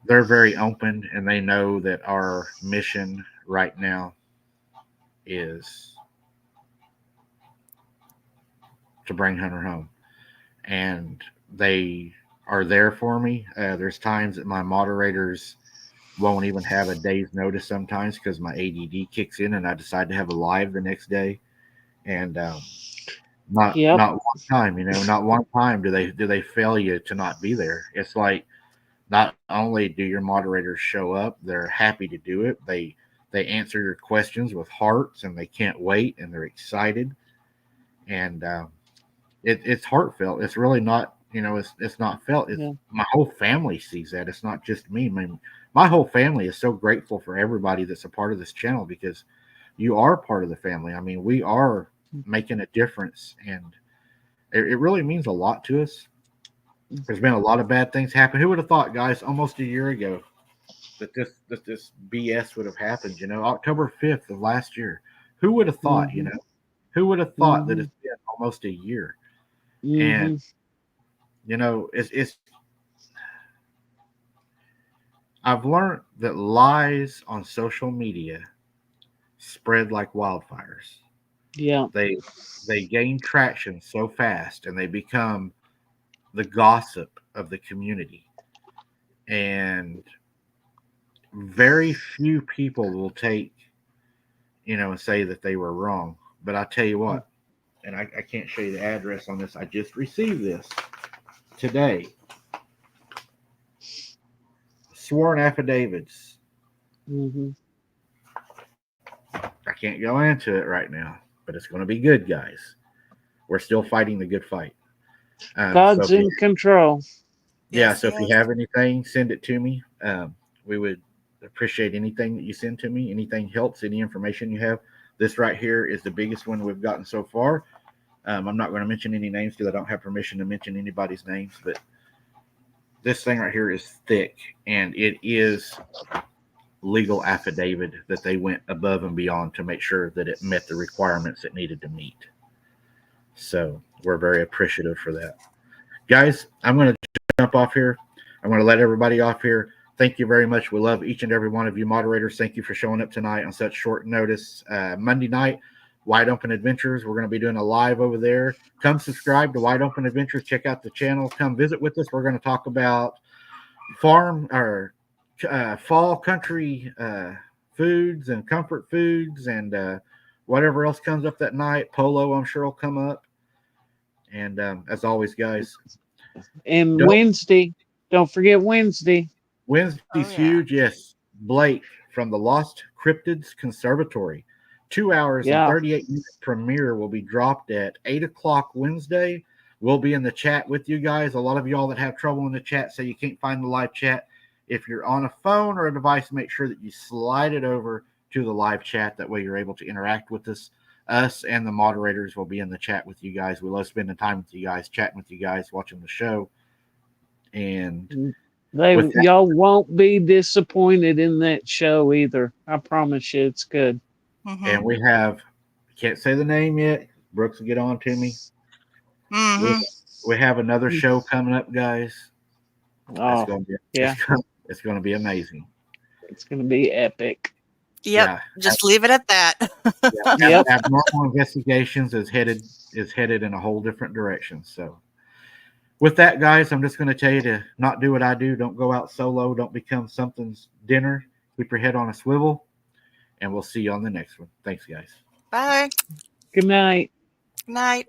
A: They're very open, and they know that our mission right now is to bring Hunter home, and they are there for me. There's times that my moderators won't even have a day's notice sometimes because my ADD kicks in and I decide to have a live the next day. And not one time, not one time do they fail you to not be there. It's like, not only do your moderators show up, they're happy to do it. They They answer your questions with hearts, and they can't wait, and they're excited. And it's heartfelt. It's really not, it's not felt. It's
B: Yeah.
A: my whole family sees that. It's not just me. My whole family is so grateful for everybody that's a part of this channel, because you are part of the family. I mean, we are making a difference, and it really means a lot to us. There's been a lot of bad things happen. Who would have thought, guys, almost a year ago, that this BS would have happened? October 5th of last year. Who would have thought?
B: Mhm.
A: Who would have thought that
B: Mhm.
A: it's been almost a year? And
B: Mhm.
A: it's I've learned that lies on social media spread like wildfires.
B: Yeah.
A: They gain traction so fast, and they become the gossip of the community. And very few people will take, and say that they were wrong. But I tell you what, and I can't show you the address on this. I just received this today. Sworn affidavits.
B: Mhm.
A: I can't go into it right now, but it's going to be good, guys. We're still fighting the good fight.
B: God's in control.
C: Yes,
A: So if
C: he
A: you
C: is.
A: have anything, send it to me. We would appreciate anything that you send to me. Anything helps, any information you have. This right here is the biggest one we've gotten so far. I'm not going to mention any names because I don't have permission to mention anybody's names, but this thing right here is thick, and it is legal affidavit that they went above and beyond to make sure that it met the requirements it needed to meet. So we're very appreciative for that. Guys, I'm going to jump off here. I'm going to let everybody off here. Thank you very much. We love each and every one of you moderators. Thank you for showing up tonight on such short notice. Monday night, Wide Open Adventures. We're going to be doing a live over there. Come subscribe to Wide Open Adventures. Check out the channel. Come visit with us. We're going to talk about fall country foods and comfort foods, and whatever else comes up that night. Polo, I'm sure, will come up. And as always, guys,
B: And
A: don't
B: Wednesday, don't forget Wednesday.
A: Wednesday's
C: Oh, yeah.
A: huge. Yes, Blake from the Lost Cryptids Conservatory. 2 hours and
B: Yeah.
A: 38 minute premiere will be dropped at 8 o'clock Wednesday. We'll be in the chat with you guys. A lot of y'all that have trouble in the chat say you can't find the live chat. If you're on a phone or a device, make sure that you slide it over to the live chat. That way you're able to interact with us. Us and the moderators will be in the chat with you guys. We love spending time with you guys, chatting with you guys, watching the show. And with that,
B: Y'all won't be disappointed in that show either. I promise you, it's good.
C: Mm-hmm.
A: and we have, can't say the name yet. Brooks will get on to me.
C: Mm-hmm.
A: We have another show coming up, guys. It's
B: Oh,
A: going to be
B: yeah.
A: it's going to be amazing.
B: It's going to be epic.
C: Yep.
A: Yeah.
C: Just leave it at that.
B: Yep.
A: Abnormal Investigations is headed in a whole different direction. So with that, guys, I'm just going to tell you to not do what I do. Don't go out solo. Don't become something's dinner. Keep your head on a swivel. And we'll see you on the next one. Thanks, guys.
C: Bye.
B: Good night.
C: Good night.